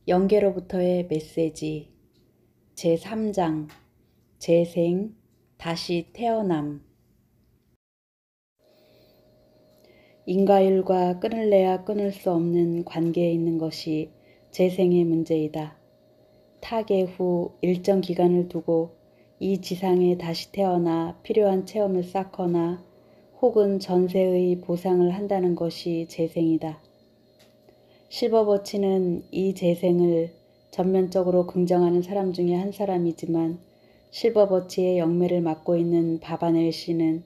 영계로부터의 메시지 제3장 재생, 다시 태어남. 인과율과 끊을래야 끊을 수 없는 관계에 있는 것이 재생의 문제이다. 타계 후 일정 기간을 두고 이 지상에 다시 태어나 필요한 체험을 쌓거나 혹은 전세의 보상을 한다는 것이 재생이다. 실버버치는 이 재생을 전면적으로 긍정하는 사람 중에 한 사람이지만 실버버치의 영매를 맡고 있는 바바넬 씨는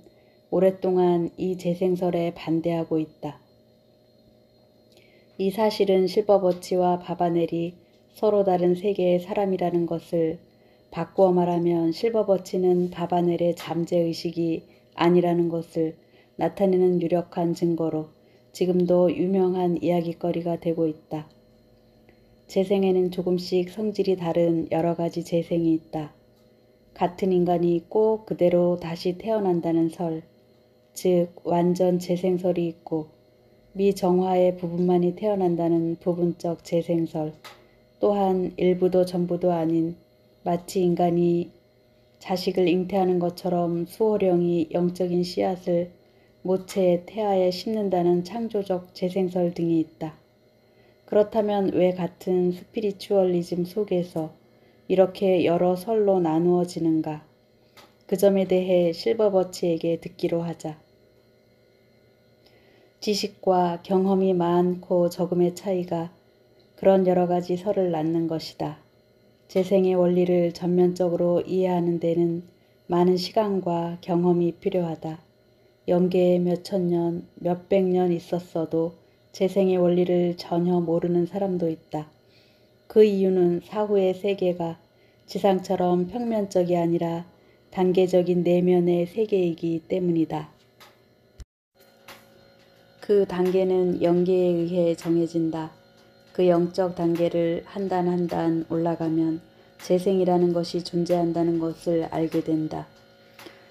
오랫동안 이 재생설에 반대하고 있다. 이 사실은 실버버치와 바바넬이 서로 다른 세계의 사람이라는 것을 바꾸어 말하면 실버버치는 바바넬의 잠재의식이 아니라는 것을 나타내는 유력한 증거로 지금도 유명한 이야깃거리가 되고 있다. 재생에는 조금씩 성질이 다른 여러 가지 재생이 있다. 같은 인간이 꼭 그대로 다시 태어난다는 설, 즉 완전 재생설이 있고 미정화의 부분만이 태어난다는 부분적 재생설, 또한 일부도 전부도 아닌 마치 인간이 자식을 잉태하는 것처럼 수호령이 영적인 씨앗을 모체의 태아에 심는다는 창조적 재생설 등이 있다. 그렇다면 왜 같은 스피리추얼리즘 속에서 이렇게 여러 설로 나누어지는가? 그 점에 대해 실버버치에게 듣기로 하자. 지식과 경험이 많고 적음의 차이가 그런 여러 가지 설을 낳는 것이다. 재생의 원리를 전면적으로 이해하는 데는 많은 시간과 경험이 필요하다. 영계에 몇천 년, 몇백 년 있었어도 재생의 원리를 전혀 모르는 사람도 있다. 그 이유는 사후의 세계가 지상처럼 평면적이 아니라 단계적인 내면의 세계이기 때문이다. 그 단계는 영계에 의해 정해진다. 그 영적 단계를 한 단 한 단 올라가면 재생이라는 것이 존재한다는 것을 알게 된다.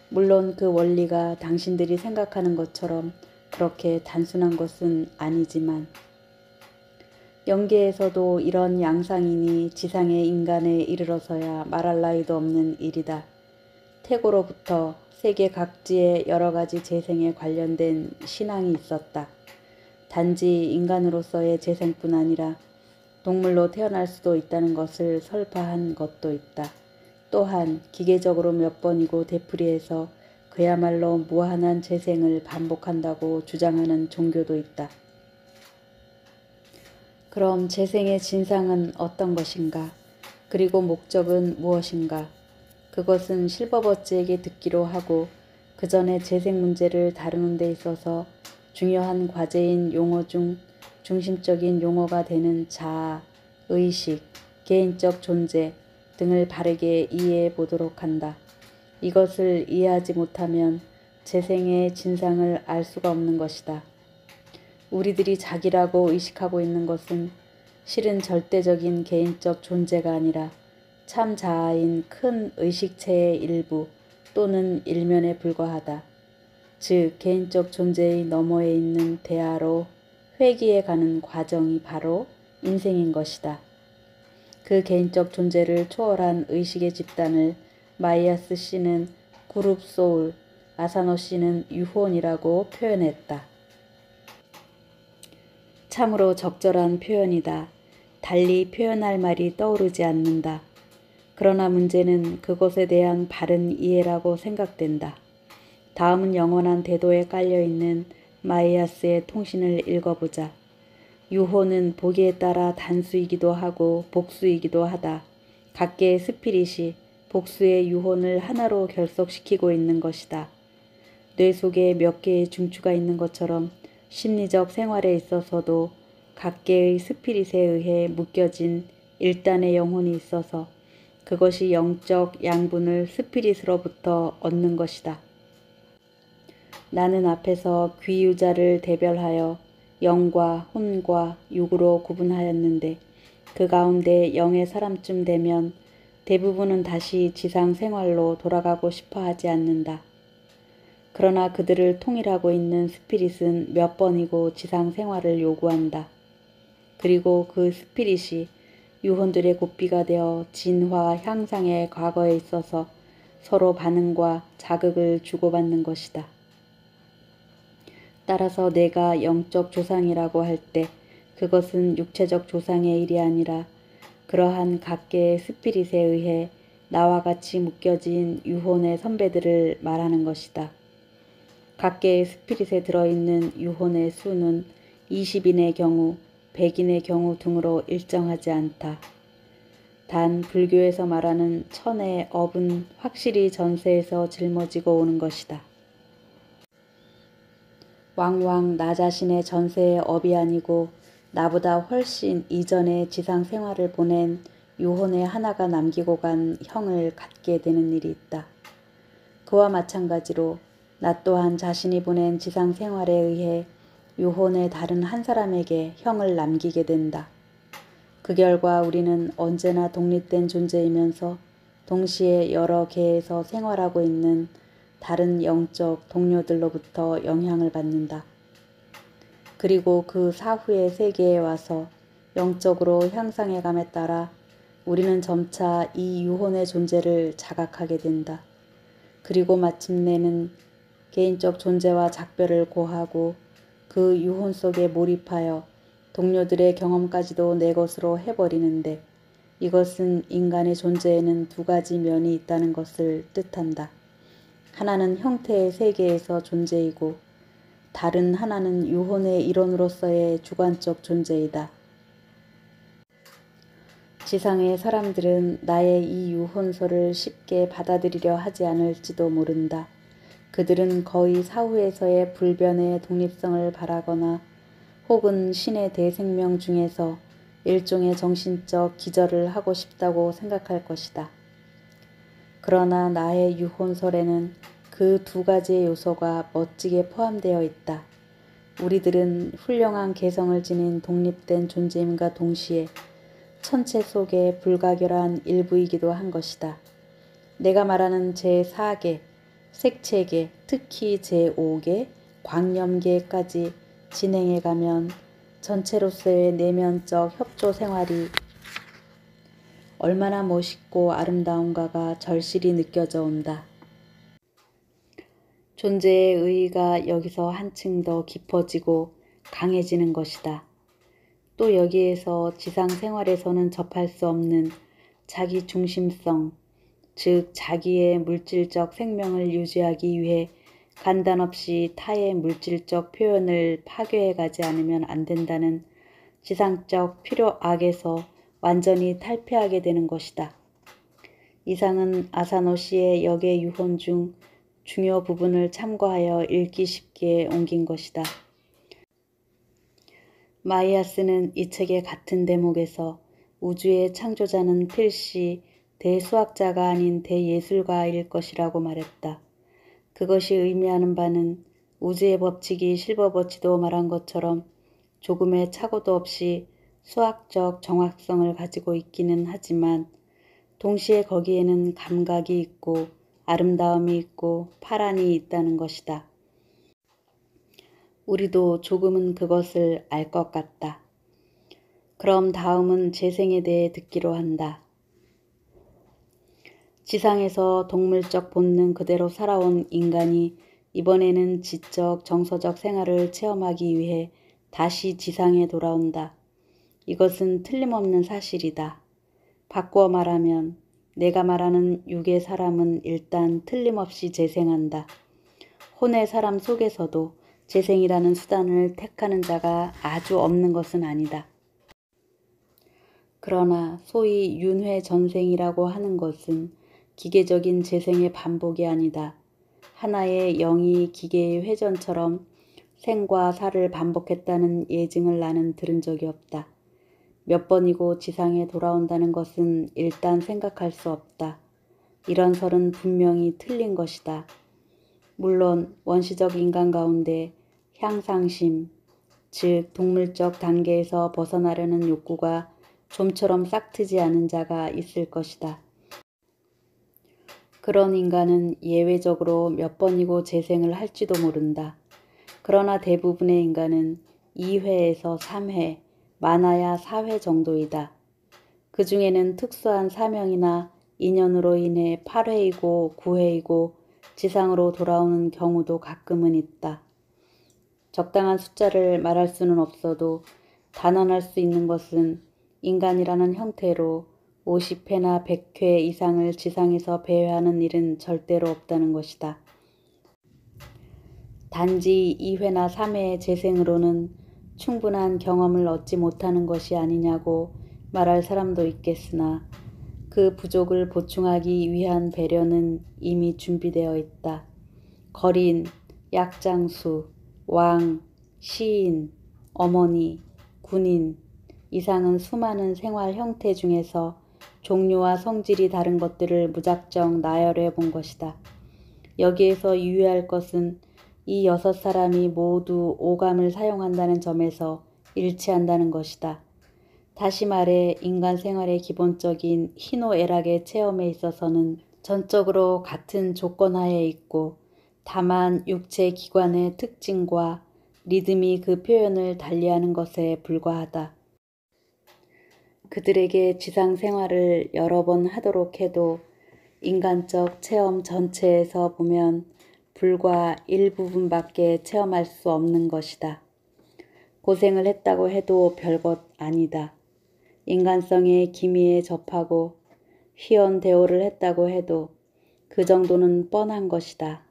물론 그 원리가 당신들이 생각하는 것처럼 그렇게 단순한 것은 아니지만 영계에서도 이런 양상이니 지상의 인간에 이르러서야 말할 나위도 없는 일이다. 태고로부터 세계 각지의 여러 가지 재생에 관련된 신앙이 있었다. 단지 인간으로서의 재생뿐 아니라 동물로 태어날 수도 있다는 것을 설파한 것도 있다. 또한 기계적으로 몇 번이고 되풀이해서 그야말로 무한한 재생을 반복한다고 주장하는 종교도 있다. 그럼 재생의 진상은 어떤 것인가? 그리고 목적은 무엇인가? 그것은 실버버치에게 듣기로 하고 그 전에 재생 문제를 다루는 데 있어서 중요한 과제인 용어 중 중심적인 용어가 되는 자아, 의식, 개인적 존재 등을 바르게 이해해 보도록 한다. 이것을 이해하지 못하면 재생의 진상을 알 수가 없는 것이다. 우리들이 자기라고 의식하고 있는 것은 실은 절대적인 개인적 존재가 아니라 참 자아인 큰 의식체의 일부 또는 일면에 불과하다. 즉 개인적 존재의 너머에 있는 대하로 회귀해 가는 과정이 바로 인생인 것이다. 그 개인적 존재를 초월한 의식의 집단을 마이아스 씨는 그룹 소울, 아사노 씨는 유혼이라고 표현했다. 참으로 적절한 표현이다. 달리 표현할 말이 떠오르지 않는다. 그러나 문제는 그것에 대한 바른 이해라고 생각된다. 다음은 영원한 대도에 깔려있는 마이아스의 통신을 읽어보자. 유호는 보기에 따라 단수이기도 하고 복수이기도 하다. 각계의 스피릿이 복수의 유혼을 하나로 결속시키고 있는 것이다. 뇌 속에 몇 개의 중추가 있는 것처럼 심리적 생활에 있어서도 각계의 스피릿에 의해 묶여진 일단의 영혼이 있어서 그것이 영적 양분을 스피릿으로부터 얻는 것이다. 나는 앞에서 귀유자를 대별하여 영과 혼과 육으로 구분하였는데 그 가운데 영의 사람쯤 되면 대부분은 다시 지상 생활로 돌아가고 싶어 하지 않는다. 그러나 그들을 통일하고 있는 스피릿은 몇 번이고 지상 생활을 요구한다. 그리고 그 스피릿이 유혼들의 고삐가 되어 진화, 향상의 과거에 있어서 서로 반응과 자극을 주고받는 것이다. 따라서 내가 영적 조상이라고 할 때 그것은 육체적 조상의 일이 아니라 그러한 각계의 스피릿에 의해 나와 같이 묶여진 유혼의 선배들을 말하는 것이다. 각계의 스피릿에 들어있는 유혼의 수는 20인의 경우, 100인의 경우 등으로 일정하지 않다. 단 불교에서 말하는 천의 업은 확실히 전세에서 짊어지고 오는 것이다. 왕왕 나 자신의 전세의 업이 아니고 나보다 훨씬 이전의 지상 생활을 보낸 유혼의 하나가 남기고 간 형을 갖게 되는 일이 있다. 그와 마찬가지로 나 또한 자신이 보낸 지상 생활에 의해 유혼의 다른 한 사람에게 형을 남기게 된다. 그 결과 우리는 언제나 독립된 존재이면서 동시에 여러 계에서 생활하고 있는 다른 영적 동료들로부터 영향을 받는다. 그리고 그 사후의 세계에 와서 영적으로 향상해감에 따라 우리는 점차 이 유혼의 존재를 자각하게 된다. 그리고 마침내는 개인적 존재와 작별을 고하고 그 유혼 속에 몰입하여 동료들의 경험까지도 내 것으로 해버리는데 이것은 인간의 존재에는 두 가지 면이 있다는 것을 뜻한다. 하나는 형태의 세계에서 존재이고 다른 하나는 유혼의 일원으로서의 주관적 존재이다. 지상의 사람들은 나의 이 유혼설을 쉽게 받아들이려 하지 않을지도 모른다. 그들은 거의 사후에서의 불변의 독립성을 바라거나 혹은 신의 대생명 중에서 일종의 정신적 기절을 하고 싶다고 생각할 것이다. 그러나 나의 유혼설에는 그 두 가지의 요소가 멋지게 포함되어 있다. 우리들은 훌륭한 개성을 지닌 독립된 존재임과 동시에 천체 속의 불가결한 일부이기도 한 것이다. 내가 말하는 제4계, 색채계, 특히 제5계, 광념계까지 진행해가면 전체로서의 내면적 협조 생활이 얼마나 멋있고 아름다운가가 절실히 느껴져 온다. 존재의 의의가 여기서 한층 더 깊어지고 강해지는 것이다. 또 여기에서 지상 생활에서는 접할 수 없는 자기 중심성, 즉 자기의 물질적 생명을 유지하기 위해 간단없이 타의 물질적 표현을 파괴해가지 않으면 안 된다는 지상적 필요악에서 완전히 탈피하게 되는 것이다. 이상은 아사노 씨의 역의 유혼 중 중요 부분을 참고하여 읽기 쉽게 옮긴 것이다. 마이아스는 이 책의 같은 대목에서 우주의 창조자는 필시 대수학자가 아닌 대예술가일 것이라고 말했다. 그것이 의미하는 바는 우주의 법칙이 실버버치도 말한 것처럼 조금의 착오도 없이 수학적 정확성을 가지고 있기는 하지만 동시에 거기에는 감각이 있고 아름다움이 있고 파란이 있다는 것이다. 우리도 조금은 그것을 알 것 같다. 그럼 다음은 재생에 대해 듣기로 한다. 지상에서 동물적 본능 그대로 살아온 인간이 이번에는 지적, 정서적 생활을 체험하기 위해 다시 지상에 돌아온다. 이것은 틀림없는 사실이다. 바꾸어 말하면 내가 말하는 육의 사람은 일단 틀림없이 재생한다. 혼의 사람 속에서도 재생이라는 수단을 택하는 자가 아주 없는 것은 아니다. 그러나 소위 윤회전생이라고 하는 것은 기계적인 재생의 반복이 아니다. 하나의 영이 기계의 회전처럼 생과 사를 반복했다는 예증을 나는 들은 적이 없다. 몇 번이고 지상에 돌아온다는 것은 일단 생각할 수 없다. 이런 설은 분명히 틀린 것이다. 물론 원시적 인간 가운데 향상심, 즉 동물적 단계에서 벗어나려는 욕구가 좀처럼 싹트지 않은 자가 있을 것이다. 그런 인간은 예외적으로 몇 번이고 재생을 할지도 모른다. 그러나 대부분의 인간은 2회에서 3회, 많아야 4회 정도이다. 그 중에는 특수한 사명이나 인연으로 인해 8회이고 9회이고 지상으로 돌아오는 경우도 가끔은 있다. 적당한 숫자를 말할 수는 없어도 단언할 수 있는 것은 인간이라는 형태로 50회나 100회 이상을 지상에서 배회하는 일은 절대로 없다는 것이다. 단지 2회나 3회의 재생으로는 충분한 경험을 얻지 못하는 것이 아니냐고 말할 사람도 있겠으나 그 부족을 보충하기 위한 배려는 이미 준비되어 있다. 거린, 약장수, 왕, 시인, 어머니, 군인 이상은 수많은 생활 형태 중에서 종류와 성질이 다른 것들을 무작정 나열해 본 것이다. 여기에서 유의할 것은 이 6사람이 모두 오감을 사용한다는 점에서 일치한다는 것이다. 다시 말해 인간 생활의 기본적인 희노애락의 체험에 있어서는 전적으로 같은 조건하에 있고 다만 육체 기관의 특징과 리듬이 그 표현을 달리하는 것에 불과하다. 그들에게 지상 생활을 여러 번 하도록 해도 인간적 체험 전체에서 보면 불과 일부분밖에 체험할 수 없는 것이다. 고생을 했다고 해도 별것 아니다. 인간성의 기미에 접하고 희연 대오를 했다고 해도 그 정도는 뻔한 것이다.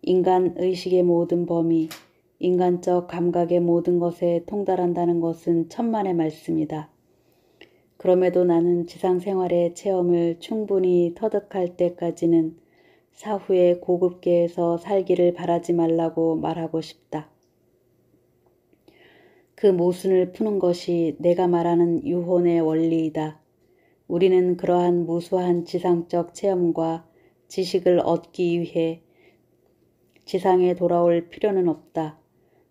인간 의식의 모든 범위, 인간적 감각의 모든 것에 통달한다는 것은 천만의 말씀이다. 그럼에도 나는 지상 생활의 체험을 충분히 터득할 때까지는 사후에 고급계에서 살기를 바라지 말라고 말하고 싶다. 그 모순을 푸는 것이 내가 말하는 유혼의 원리이다. 우리는 그러한 무수한 지상적 체험과 지식을 얻기 위해 지상에 돌아올 필요는 없다.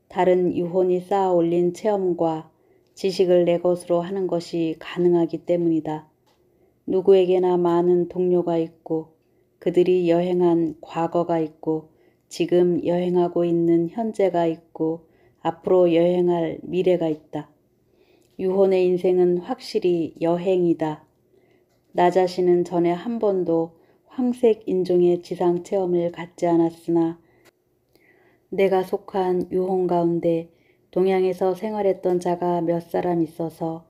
다른 유혼이 쌓아 올린 체험과 지식을 내 것으로 하는 것이 가능하기 때문이다. 누구에게나 많은 동료가 있고 그들이 여행한 과거가 있고 지금 여행하고 있는 현재가 있고 앞으로 여행할 미래가 있다. 유혼의 인생은 확실히 여행이다. 나 자신은 전에 한 번도 황색 인종의 지상 체험을 갖지 않았으나 내가 속한 유혼 가운데 동양에서 생활했던 자가 몇 사람 있어서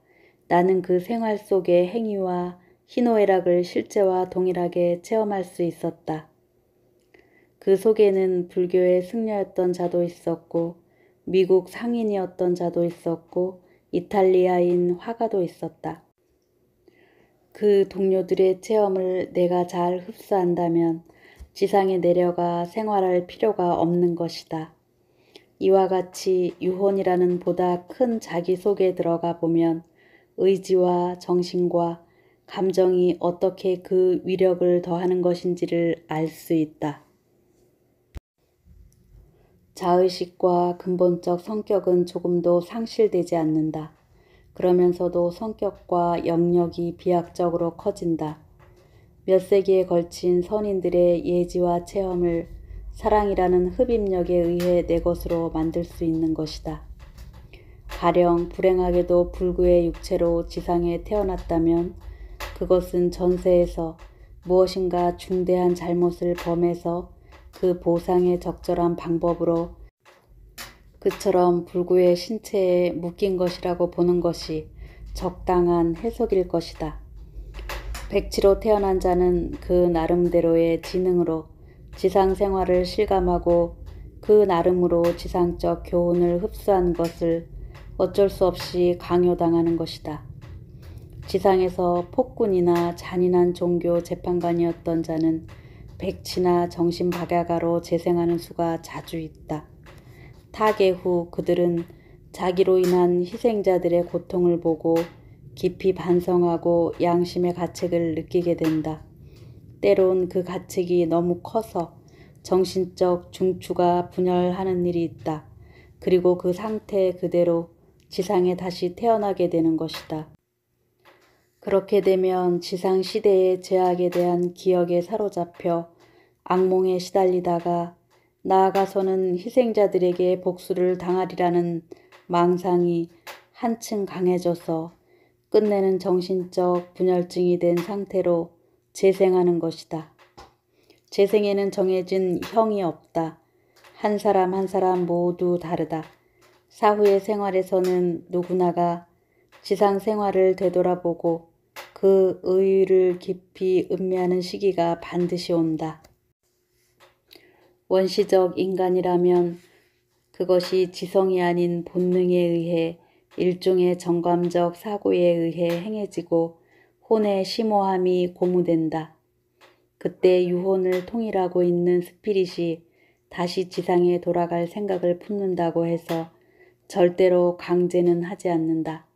나는 그 생활 속의 행위와 희노애락을 실제와 동일하게 체험할 수 있었다. 그 속에는 불교의 승려였던 자도 있었고 미국 상인이었던 자도 있었고 이탈리아인 화가도 있었다. 그 동료들의 체험을 내가 잘 흡수한다면 지상에 내려가 생활할 필요가 없는 것이다. 이와 같이 유혼이라는 보다 큰 자기 속에 들어가 보면 의지와 정신과 감정이 어떻게 그 위력을 더하는 것인지를 알 수 있다. 자의식과 근본적 성격은 조금도 상실되지 않는다. 그러면서도 성격과 영역이 비약적으로 커진다. 몇 세기에 걸친 선인들의 예지와 체험을 사랑이라는 흡입력에 의해 내 것으로 만들 수 있는 것이다. 가령 불행하게도 불구의 육체로 지상에 태어났다면 그것은 전세에서 무엇인가 중대한 잘못을 범해서 그 보상의 적절한 방법으로 그처럼 불구의 신체에 묶인 것이라고 보는 것이 적당한 해석일 것이다. 백치로 태어난 자는 그 나름대로의 지능으로 지상 생활을 실감하고 그 나름으로 지상적 교훈을 흡수한 것을 어쩔 수 없이 강요당하는 것이다. 지상에서 폭군이나 잔인한 종교 재판관이었던 자는 백치나 정신박약아로 재생하는 수가 자주 있다. 타계 후 그들은 자기로 인한 희생자들의 고통을 보고 깊이 반성하고 양심의 가책을 느끼게 된다. 때론 그 가책이 너무 커서 정신적 중추가 분열하는 일이 있다. 그리고 그 상태 그대로 지상에 다시 태어나게 되는 것이다. 그렇게 되면 지상 시대의 죄악에 대한 기억에 사로잡혀 악몽에 시달리다가 나아가서는 희생자들에게 복수를 당하리라는 망상이 한층 강해져서 끝내는 정신적 분열증이 된 상태로 재생하는 것이다. 재생에는 정해진 형이 없다. 한 사람 한 사람 모두 다르다. 사후의 생활에서는 누구나가 지상 생활을 되돌아보고 그 의의를 깊이 음미하는 시기가 반드시 온다. 원시적 인간이라면 그것이 지성이 아닌 본능에 의해 일종의 정감적 사고에 의해 행해지고 혼의 심오함이 고무된다. 그때 유혼을 통일하고 있는 스피릿이 다시 지상에 돌아갈 생각을 품는다고 해서 절대로 강제는 하지 않는다.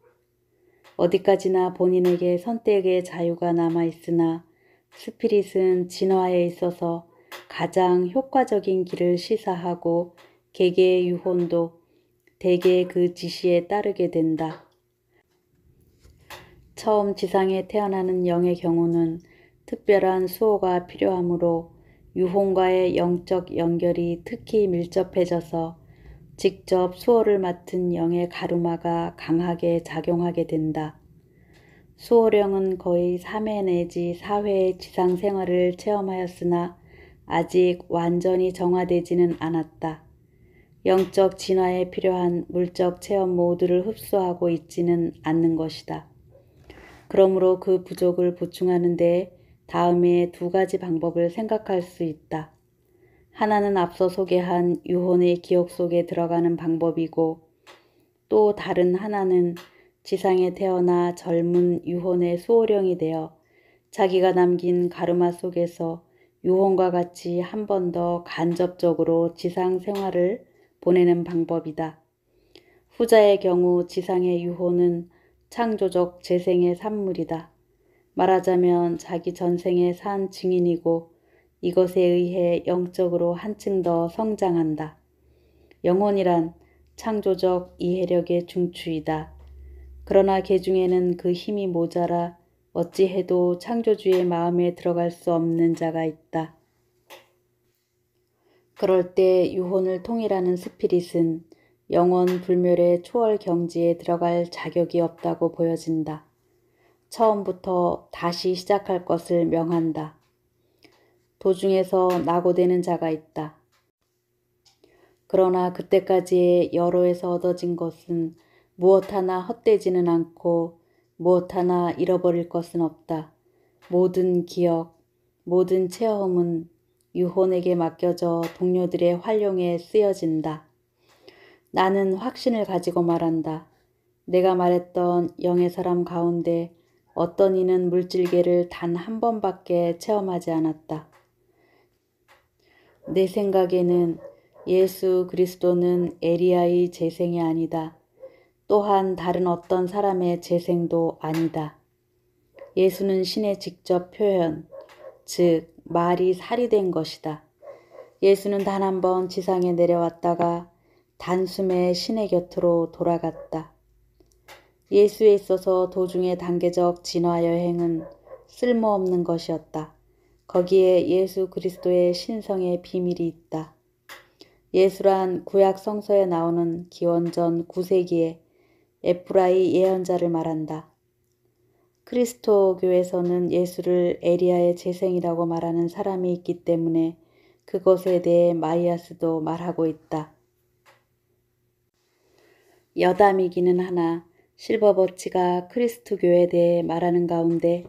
어디까지나 본인에게 선택의 자유가 남아있으나 스피릿은 진화에 있어서 가장 효과적인 길을 시사하고 개개의 유혼도 대개 그 지시에 따르게 된다. 처음 지상에 태어나는 영의 경우는 특별한 수호가 필요하므로 유혼과의 영적 연결이 특히 밀접해져서 직접 수호를 맡은 영의 가르마가 강하게 작용하게 된다. 수호령은 거의 3회 내지 4회의 지상 생활을 체험하였으나 아직 완전히 정화되지는 않았다. 영적 진화에 필요한 물적 체험 모두를 흡수하고 있지는 않는 것이다. 그러므로 그 부족을 보충하는 데 다음에 2가지 방법을 생각할 수 있다. 하나는 앞서 소개한 유혼의 기억 속에 들어가는 방법이고 또 다른 하나는 지상에 태어나 젊은 유혼의 수호령이 되어 자기가 남긴 가르마 속에서 유혼과 같이 한 번 더 간접적으로 지상 생활을 보내는 방법이다. 후자의 경우 지상의 유혼은 창조적 재생의 산물이다. 말하자면 자기 전생에 산 증인이고 이것에 의해 영적으로 한층 더 성장한다. 영혼이란 창조적 이해력의 중추이다. 그러나 개 중에는 그 힘이 모자라 어찌해도 창조주의 마음에 들어갈 수 없는 자가 있다. 그럴 때 유혼을 통일하는 스피릿은 영원 불멸의 초월 경지에 들어갈 자격이 없다고 보여진다. 처음부터 다시 시작할 것을 명한다. 도중에서 낙오되는 자가 있다. 그러나 그때까지의 여로에서 얻어진 것은 무엇 하나 헛되지는 않고 무엇 하나 잃어버릴 것은 없다. 모든 기억, 모든 체험은 유혼에게 맡겨져 동료들의 활용에 쓰여진다. 나는 확신을 가지고 말한다. 내가 말했던 영의 사람 가운데 어떤 이는 물질계를 단 한 번밖에 체험하지 않았다. 내 생각에는 예수 그리스도는 에리야의 재생이 아니다. 또한 다른 어떤 사람의 재생도 아니다. 예수는 신의 직접 표현, 즉 말이 살이 된 것이다. 예수는 단 한 번 지상에 내려왔다가 단숨에 신의 곁으로 돌아갔다. 예수에 있어서 도중의 단계적 진화 여행은 쓸모없는 것이었다. 거기에 예수 그리스도의 신성의 비밀이 있다. 예수란 구약 성서에 나오는 기원전 9세기에 에프라이 예언자를 말한다. 크리스토교에서는 예수를 에리야의 재생이라고 말하는 사람이 있기 때문에 그것에 대해 마이아스도 말하고 있다. 여담이기는 하나 실버버치가 크리스토교에 대해 말하는 가운데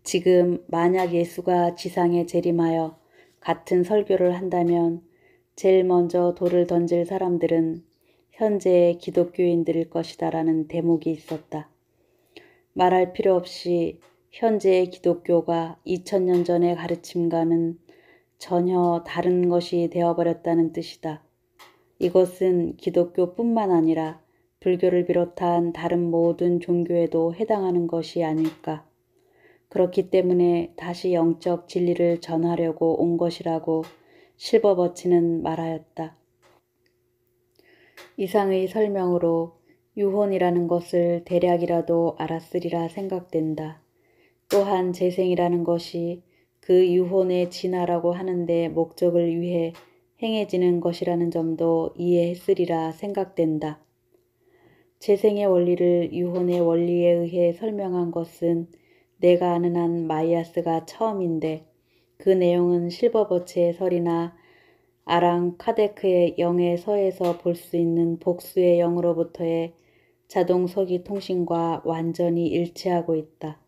지금 만약 예수가 지상에 재림하여 같은 설교를 한다면 제일 먼저 돌을 던질 사람들은 현재의 기독교인들일 것이다 라는 대목이 있었다. 말할 필요 없이 현재의 기독교가 2000년 전의 가르침과는 전혀 다른 것이 되어버렸다는 뜻이다. 이것은 기독교뿐만 아니라 불교를 비롯한 다른 모든 종교에도 해당하는 것이 아닐까. 그렇기 때문에 다시 영적 진리를 전하려고 온 것이라고 실버버치는 말하였다. 이상의 설명으로 유혼이라는 것을 대략이라도 알았으리라 생각된다. 또한 재생이라는 것이 그 유혼의 진화라고 하는데 목적을 위해 행해지는 것이라는 점도 이해했으리라 생각된다. 재생의 원리를 유혼의 원리에 의해 설명한 것은 내가 아는 한 마이아스가 처음인데 그 내용은 실버버치의 설이나 아랑 카데크의 영의 서에서 볼 수 있는 복수의 영으로부터의 자동 서기 통신과 완전히 일치하고 있다.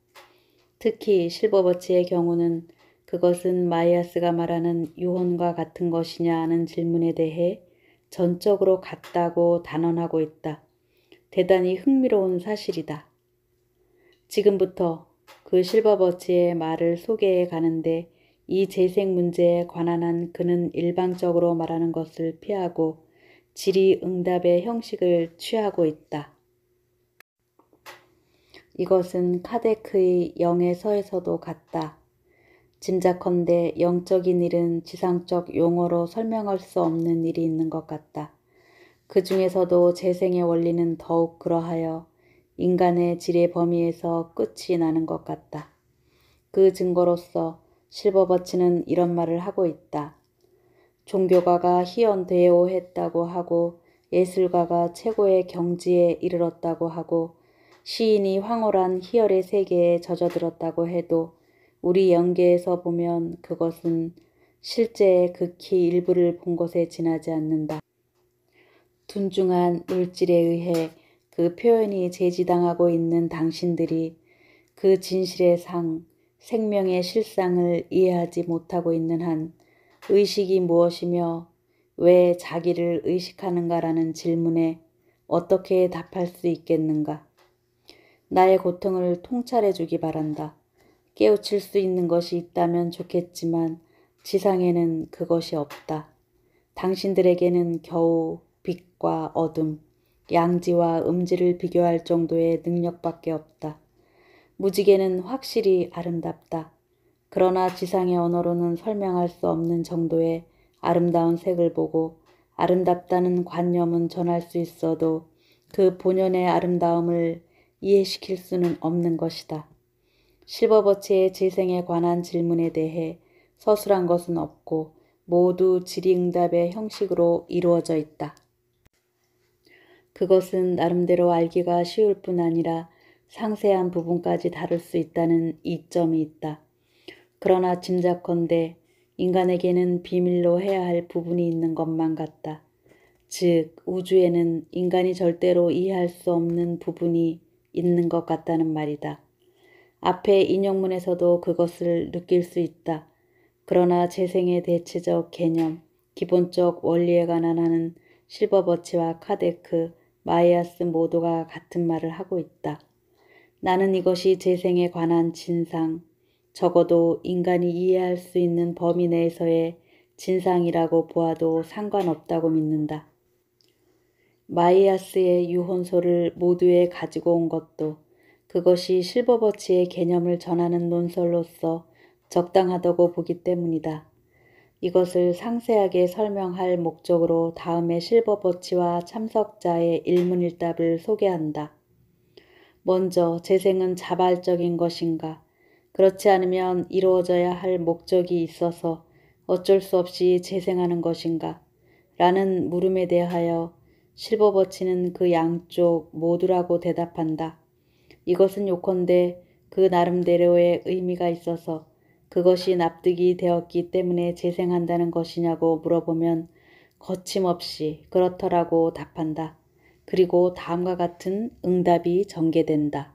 특히 실버버치의 경우는 그것은 마이아스가 말하는 유혼과 같은 것이냐 하는 질문에 대해 전적으로 같다고 단언하고 있다. 대단히 흥미로운 사실이다. 지금부터 그 실버버치의 말을 소개해 가는데 이 재생 문제에 관한 한 그는 일방적으로 말하는 것을 피하고 질의응답의 형식을 취하고 있다. 이것은 카데크의 영의 서에서도 같다. 짐작컨대 영적인 일은 지상적 용어로 설명할 수 없는 일이 있는 것 같다. 그 중에서도 재생의 원리는 더욱 그러하여 인간의 질의 범위에서 끝이 나는 것 같다. 그 증거로서 실버버치는 이런 말을 하고 있다. 종교가가 희연되어했다고 하고 예술가가 최고의 경지에 이르렀다고 하고 시인이 황홀한 희열의 세계에 젖어들었다고 해도 우리 영계에서 보면 그것은 실제의 극히 일부를 본 것에 지나지 않는다. 둔중한 물질에 의해 그 표현이 제지당하고 있는 당신들이 그 진실의 상, 생명의 실상을 이해하지 못하고 있는 한 의식이 무엇이며 왜 자기를 의식하는가라는 질문에 어떻게 답할 수 있겠는가? 나의 고통을 통찰해 주기 바란다. 깨우칠 수 있는 것이 있다면 좋겠지만 지상에는 그것이 없다. 당신들에게는 겨우 빛과 어둠, 양지와 음지를 비교할 정도의 능력밖에 없다. 무지개는 확실히 아름답다. 그러나 지상의 언어로는 설명할 수 없는 정도의 아름다운 색을 보고 아름답다는 관념은 전할 수 있어도 그 본연의 아름다움을 이해시킬 수는 없는 것이다. 실버버치의 재생에 관한 질문에 대해 서술한 것은 없고 모두 질의응답의 형식으로 이루어져 있다. 그것은 나름대로 알기가 쉬울 뿐 아니라 상세한 부분까지 다룰 수 있다는 이점이 있다. 그러나 짐작컨대 인간에게는 비밀로 해야 할 부분이 있는 것만 같다. 즉 우주에는 인간이 절대로 이해할 수 없는 부분이 있는 것 같다는 말이다. 앞에 인용문에서도 그것을 느낄 수 있다. 그러나 재생의 대체적 개념, 기본적 원리에 관한 하는 실버버치와 카데크, 마이아스 모두가 같은 말을 하고 있다. 나는 이것이 재생에 관한 진상, 적어도 인간이 이해할 수 있는 범위 내에서의 진상이라고 보아도 상관없다고 믿는다. 마이아스의 유혼소를 모두에 가지고 온 것도 그것이 실버버치의 개념을 전하는 논설로서 적당하다고 보기 때문이다. 이것을 상세하게 설명할 목적으로 다음에 실버버치와 참석자의 일문일답을 소개한다. 먼저 재생은 자발적인 것인가? 그렇지 않으면 이루어져야 할 목적이 있어서 어쩔 수 없이 재생하는 것인가? 라는 물음에 대하여 실버버치는 그 양쪽 모두라고 대답한다. 이것은 요컨대 그 나름대로의 의미가 있어서 그것이 납득이 되었기 때문에 재생한다는 것이냐고 물어보면 거침없이 그렇더라고 답한다. 그리고 다음과 같은 응답이 전개된다.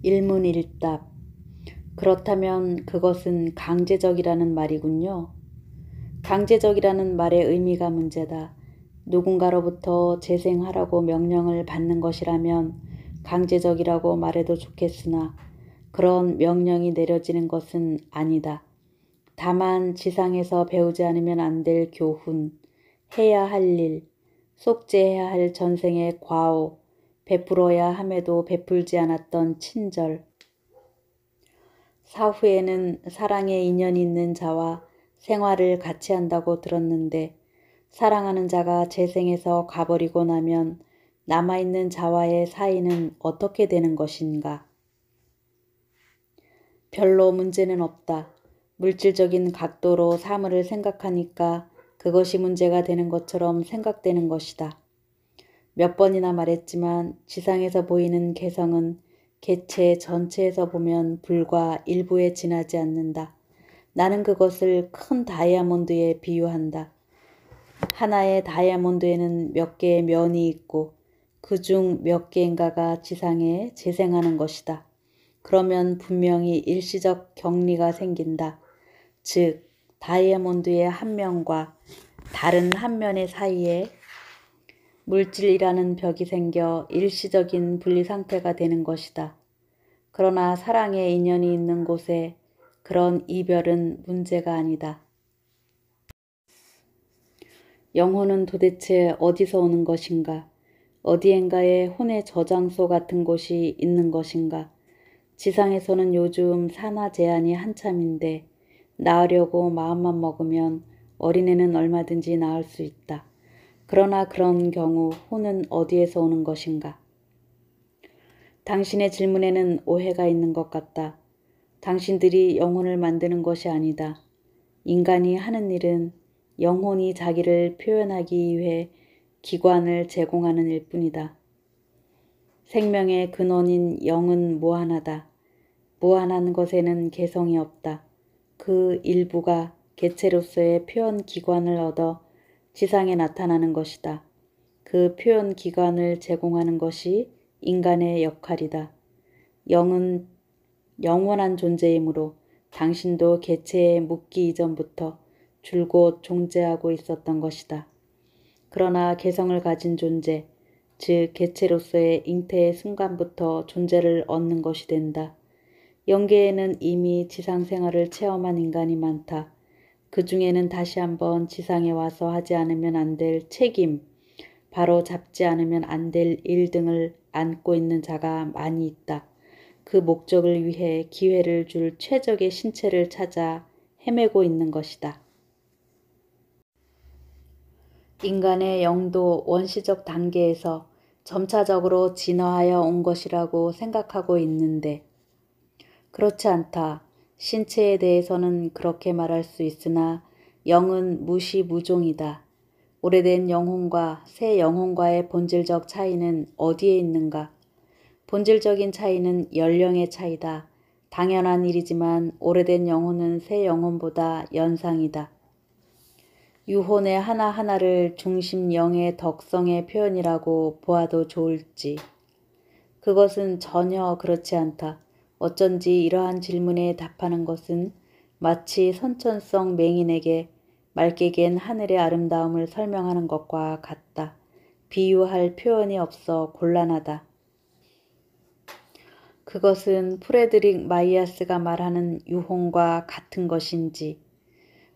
일문일답. 그렇다면 그것은 강제적이라는 말이군요. 강제적이라는 말의 의미가 문제다. 누군가로부터 재생하라고 명령을 받는 것이라면 강제적이라고 말해도 좋겠으나 그런 명령이 내려지는 것은 아니다. 다만 지상에서 배우지 않으면 안 될 교훈, 해야 할 일, 속죄해야 할 전생의 과오, 베풀어야 함에도 베풀지 않았던 친절. 사후에는 사랑에 인연이 있는 자와 생활을 같이 한다고 들었는데 사랑하는 자가 재생해서 가버리고 나면 남아있는 자와의 사이는 어떻게 되는 것인가? 별로 문제는 없다. 물질적인 각도로 사물을 생각하니까 그것이 문제가 되는 것처럼 생각되는 것이다. 몇 번이나 말했지만 지상에서 보이는 개성은 개체 전체에서 보면 불과 일부에 지나지 않는다. 나는 그것을 큰 다이아몬드에 비유한다. 하나의 다이아몬드에는 몇 개의 면이 있고 그중 몇 개인가가 지상에 재생하는 것이다. 그러면 분명히 일시적 격리가 생긴다. 즉, 다이아몬드의 한 면과 다른 한 면의 사이에 물질이라는 벽이 생겨 일시적인 분리 상태가 되는 것이다. 그러나 사랑의 인연이 있는 곳에 그런 이별은 문제가 아니다. 영혼은 도대체 어디서 오는 것인가? 어디엔가에 혼의 저장소 같은 곳이 있는 것인가? 지상에서는 요즘 산화 제한이 한참인데 낳으려고 마음만 먹으면 어린애는 얼마든지 낳을 수 있다. 그러나 그런 경우 혼은 어디에서 오는 것인가? 당신의 질문에는 오해가 있는 것 같다. 당신들이 영혼을 만드는 것이 아니다. 인간이 하는 일은 영혼이 자기를 표현하기 위해 기관을 제공하는 일뿐이다. 생명의 근원인 영은 무한하다. 무한한 것에는 개성이 없다. 그 일부가 개체로서의 표현 기관을 얻어 지상에 나타나는 것이다. 그 표현 기관을 제공하는 것이 인간의 역할이다. 영은 영원한 존재이므로 당신도 개체에 묻기 이전부터 줄곧 존재하고 있었던 것이다. 그러나 개성을 가진 존재, 즉 개체로서의 잉태의 순간부터 존재를 얻는 것이 된다. 영계에는 이미 지상 생활을 체험한 인간이 많다. 그 중에는 다시 한번 지상에 와서 하지 않으면 안 될 책임, 바로 잡지 않으면 안 될 일 등을 안고 있는 자가 많이 있다. 그 목적을 위해 기회를 줄 최적의 신체를 찾아 헤매고 있는 것이다. 인간의 영도 원시적 단계에서 점차적으로 진화하여 온 것이라고 생각하고 있는데 그렇지 않다. 신체에 대해서는 그렇게 말할 수 있으나 영은 무시무종이다. 오래된 영혼과 새 영혼과의 본질적 차이는 어디에 있는가? 본질적인 차이는 연령의 차이다. 당연한 일이지만 오래된 영혼은 새 영혼보다 연상이다. 유혼의 하나하나를 중심 영의 덕성의 표현이라고 보아도 좋을지. 그것은 전혀 그렇지 않다. 어쩐지 이러한 질문에 답하는 것은 마치 선천성 맹인에게 맑게 갠 하늘의 아름다움을 설명하는 것과 같다. 비유할 표현이 없어 곤란하다. 그것은 프레드릭 마이아스가 말하는 유혼과 같은 것인지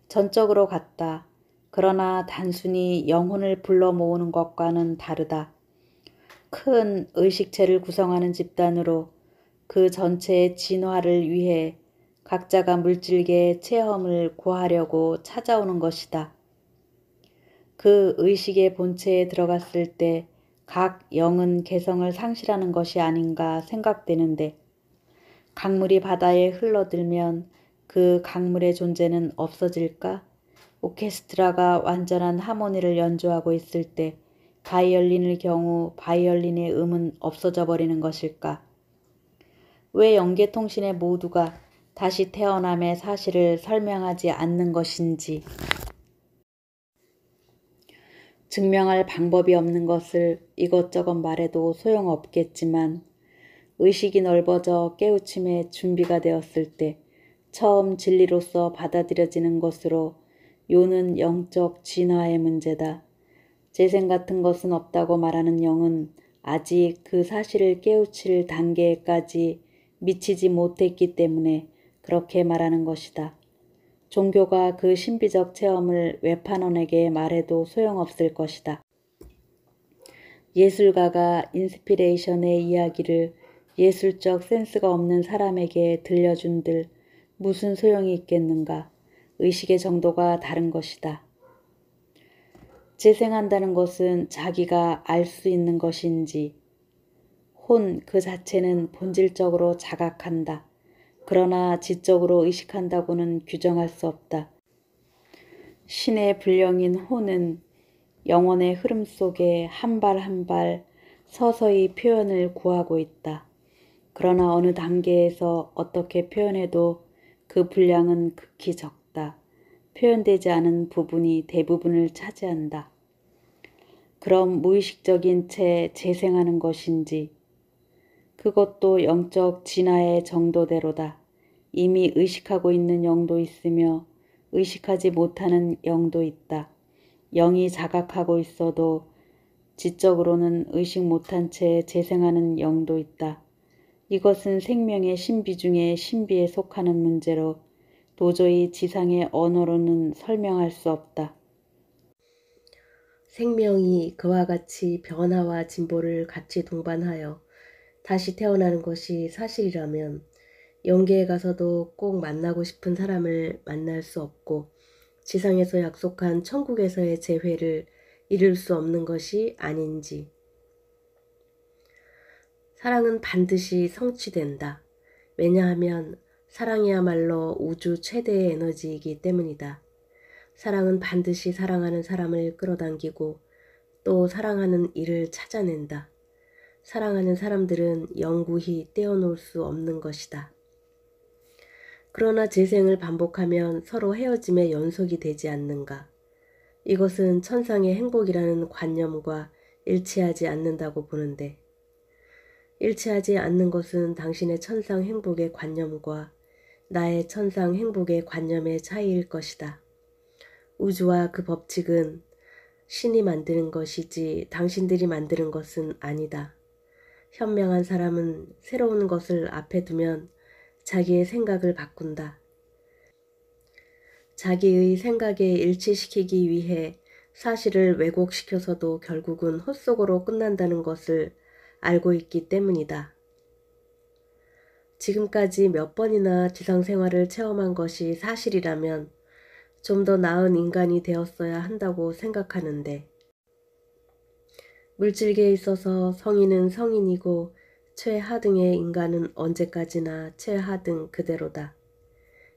전적으로 같다. 그러나 단순히 영혼을 불러 모으는 것과는 다르다. 큰 의식체를 구성하는 집단으로 그 전체의 진화를 위해 각자가 물질계의 체험을 구하려고 찾아오는 것이다. 그 의식의 본체에 들어갔을 때 각 영은 개성을 상실하는 것이 아닌가 생각되는데 강물이 바다에 흘러들면 그 강물의 존재는 없어질까? 오케스트라가 완전한 하모니를 연주하고 있을 때 바이올린의 경우 바이올린의 음은 없어져 버리는 것일까? 왜 영계통신의 모두가 다시 태어남의 사실을 설명하지 않는 것인지. 증명할 방법이 없는 것을 이것저것 말해도 소용없겠지만 의식이 넓어져 깨우침의 준비가 되었을 때 처음 진리로서 받아들여지는 것으로 요는 영적 진화의 문제다. 재생 같은 것은 없다고 말하는 영은 아직 그 사실을 깨우칠 단계까지 미치지 못했기 때문에 그렇게 말하는 것이다. 종교가 그 신비적 체험을 외판원에게 말해도 소용없을 것이다. 예술가가 인스피레이션의 이야기를 예술적 센스가 없는 사람에게 들려준들 무슨 소용이 있겠는가? 의식의 정도가 다른 것이다. 재생한다는 것은 자기가 알 수 있는 것인지 혼 그 자체는 본질적으로 자각한다. 그러나 지적으로 의식한다고는 규정할 수 없다. 신의 불령인 혼은 영혼의 흐름 속에 한 발 한 발 서서히 표현을 구하고 있다. 그러나 어느 단계에서 어떻게 표현해도 그 분량은 극히 적다. 표현되지 않은 부분이 대부분을 차지한다. 그럼 무의식적인 채 재생하는 것인지, 그것도 영적 진화의 정도대로다. 이미 의식하고 있는 영도 있으며 의식하지 못하는 영도 있다. 영이 자각하고 있어도 지적으로는 의식 못한 채 재생하는 영도 있다. 이것은 생명의 신비 중에 신비에 속하는 문제로 도저히 지상의 언어로는 설명할 수 없다. 생명이 그와 같이 변화와 진보를 같이 동반하여 다시 태어나는 것이 사실이라면 영계에 가서도 꼭 만나고 싶은 사람을 만날 수 없고 지상에서 약속한 천국에서의 재회를 이룰 수 없는 것이 아닌지. 사랑은 반드시 성취된다. 왜냐하면 사랑이야말로 우주 최대의 에너지이기 때문이다. 사랑은 반드시 사랑하는 사람을 끌어당기고 또 사랑하는 이를 찾아낸다. 사랑하는 사람들은 영구히 떼어놓을 수 없는 것이다. 그러나 재생을 반복하면 서로 헤어짐의 연속이 되지 않는가? 이것은 천상의 행복이라는 관념과 일치하지 않는다고 보는데, 일치하지 않는 것은 당신의 천상 행복의 관념과 나의 천상 행복의 관념의 차이일 것이다. 우주와 그 법칙은 신이 만드는 것이지 당신들이 만드는 것은 아니다. 현명한 사람은 새로운 것을 앞에 두면 자기의 생각을 바꾼다. 자기의 생각에 일치시키기 위해 사실을 왜곡시켜서도 결국은 헛속으로 끝난다는 것을 알고 있기 때문이다. 지금까지 몇 번이나 지상생활을 체험한 것이 사실이라면 좀 더 나은 인간이 되었어야 한다고 생각하는데, 물질계에 있어서 성인은 성인이고 최하등의 인간은 언제까지나 최하등 그대로다.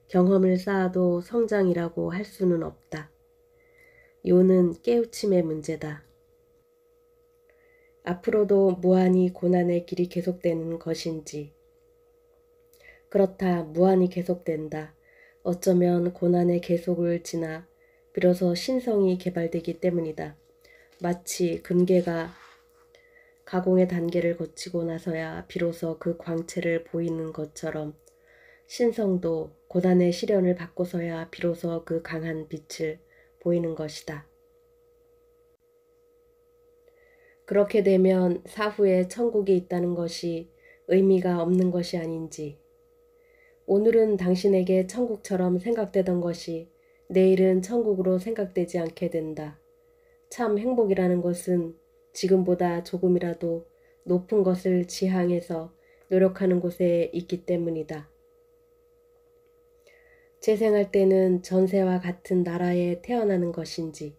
경험을 쌓아도 성장이라고 할 수는 없다. 요는 깨우침의 문제다. 앞으로도 무한히 고난의 길이 계속되는 것인지. 그렇다, 무한히 계속된다. 어쩌면 고난의 계속을 지나 비로소 신성이 개발되기 때문이다. 마치 금괴가 가공의 단계를 거치고 나서야 비로소 그 광채를 보이는 것처럼 신성도 고난의 시련을 받고서야 비로소 그 강한 빛을 보이는 것이다. 그렇게 되면 사후에 천국이 있다는 것이 의미가 없는 것이 아닌지. 오늘은 당신에게 천국처럼 생각되던 것이 내일은 천국으로 생각되지 않게 된다. 참 행복이라는 것은 지금보다 조금이라도 높은 것을 지향해서 노력하는 곳에 있기 때문이다. 재생할 때는 전세와 같은 나라에 태어나는 것인지.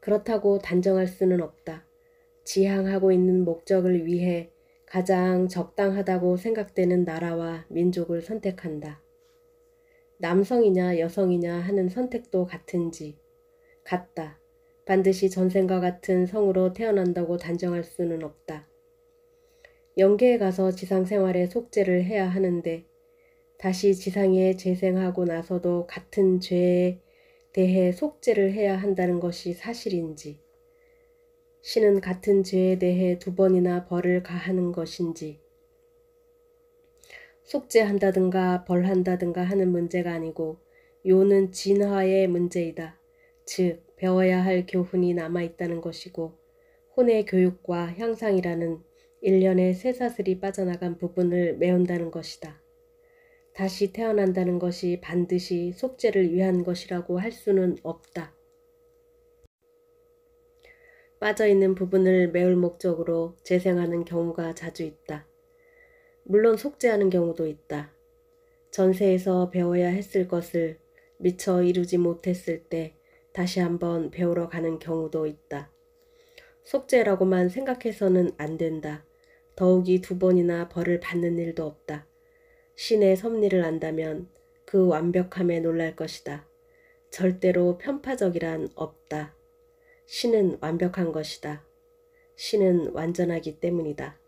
그렇다고 단정할 수는 없다. 지향하고 있는 목적을 위해 가장 적당하다고 생각되는 나라와 민족을 선택한다. 남성이냐 여성이냐 하는 선택도 같은지. 같다. 반드시 전생과 같은 성으로 태어난다고 단정할 수는 없다. 영계에 가서 지상생활에 속죄를 해야 하는데 다시 지상에 재생하고 나서도 같은 죄에 대해 속죄를 해야 한다는 것이 사실인지, 신은 같은 죄에 대해 2번이나 벌을 가하는 것인지, 속죄한다든가 벌한다든가 하는 문제가 아니고 요는 진화의 문제이다. 즉 배워야 할 교훈이 남아있다는 것이고 혼의 교육과 향상이라는 일련의 쇠사슬이 빠져나간 부분을 메운다는 것이다. 다시 태어난다는 것이 반드시 속죄를 위한 것이라고 할 수는 없다. 빠져있는 부분을 메울 목적으로 재생하는 경우가 자주 있다. 물론 속죄하는 경우도 있다. 전세에서 배워야 했을 것을 미처 이루지 못했을 때 다시 한번 배우러 가는 경우도 있다. 속죄라고만 생각해서는 안 된다. 더욱이 2번이나 벌을 받는 일도 없다. 신의 섭리를 안다면 그 완벽함에 놀랄 것이다. 절대로 편파적이란 없다. 신은 완벽한 것이다. 신은 완전하기 때문이다.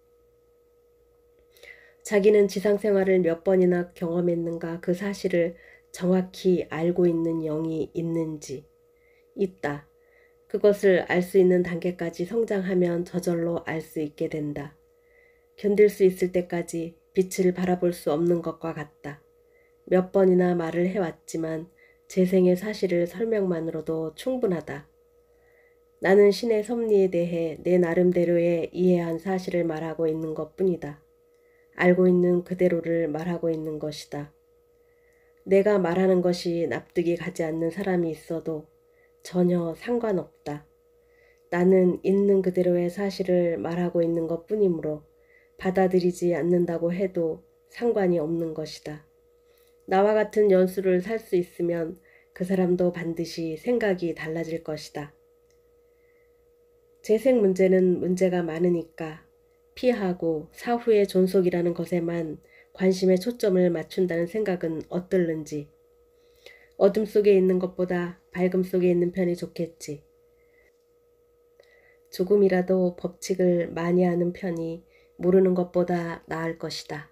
자기는 지상생활을 몇 번이나 경험했는가 그 사실을 정확히 알고 있는 영이 있는지. 있다. 그것을 알 수 있는 단계까지 성장하면 저절로 알 수 있게 된다. 견딜 수 있을 때까지 빛을 바라볼 수 없는 것과 같다. 몇 번이나 말을 해왔지만 재생의 사실을 설명만으로도 충분하다. 나는 신의 섭리에 대해 내 나름대로의 이해한 사실을 말하고 있는 것뿐이다. 알고 있는 그대로를 말하고 있는 것이다. 내가 말하는 것이 납득이 가지 않는 사람이 있어도 전혀 상관없다. 나는 있는 그대로의 사실을 말하고 있는 것뿐이므로 받아들이지 않는다고 해도 상관이 없는 것이다. 나와 같은 연수를 살 수 있으면 그 사람도 반드시 생각이 달라질 것이다. 재생 문제는 문제가 많으니까 피하고 사후의 존속이라는 것에만 관심의 초점을 맞춘다는 생각은 어떨는지. 어둠 속에 있는 것보다 밝음 속에 있는 편이 좋겠지. 조금이라도 법칙을 많이 아는 편이 모르는 것보다 나을 것이다.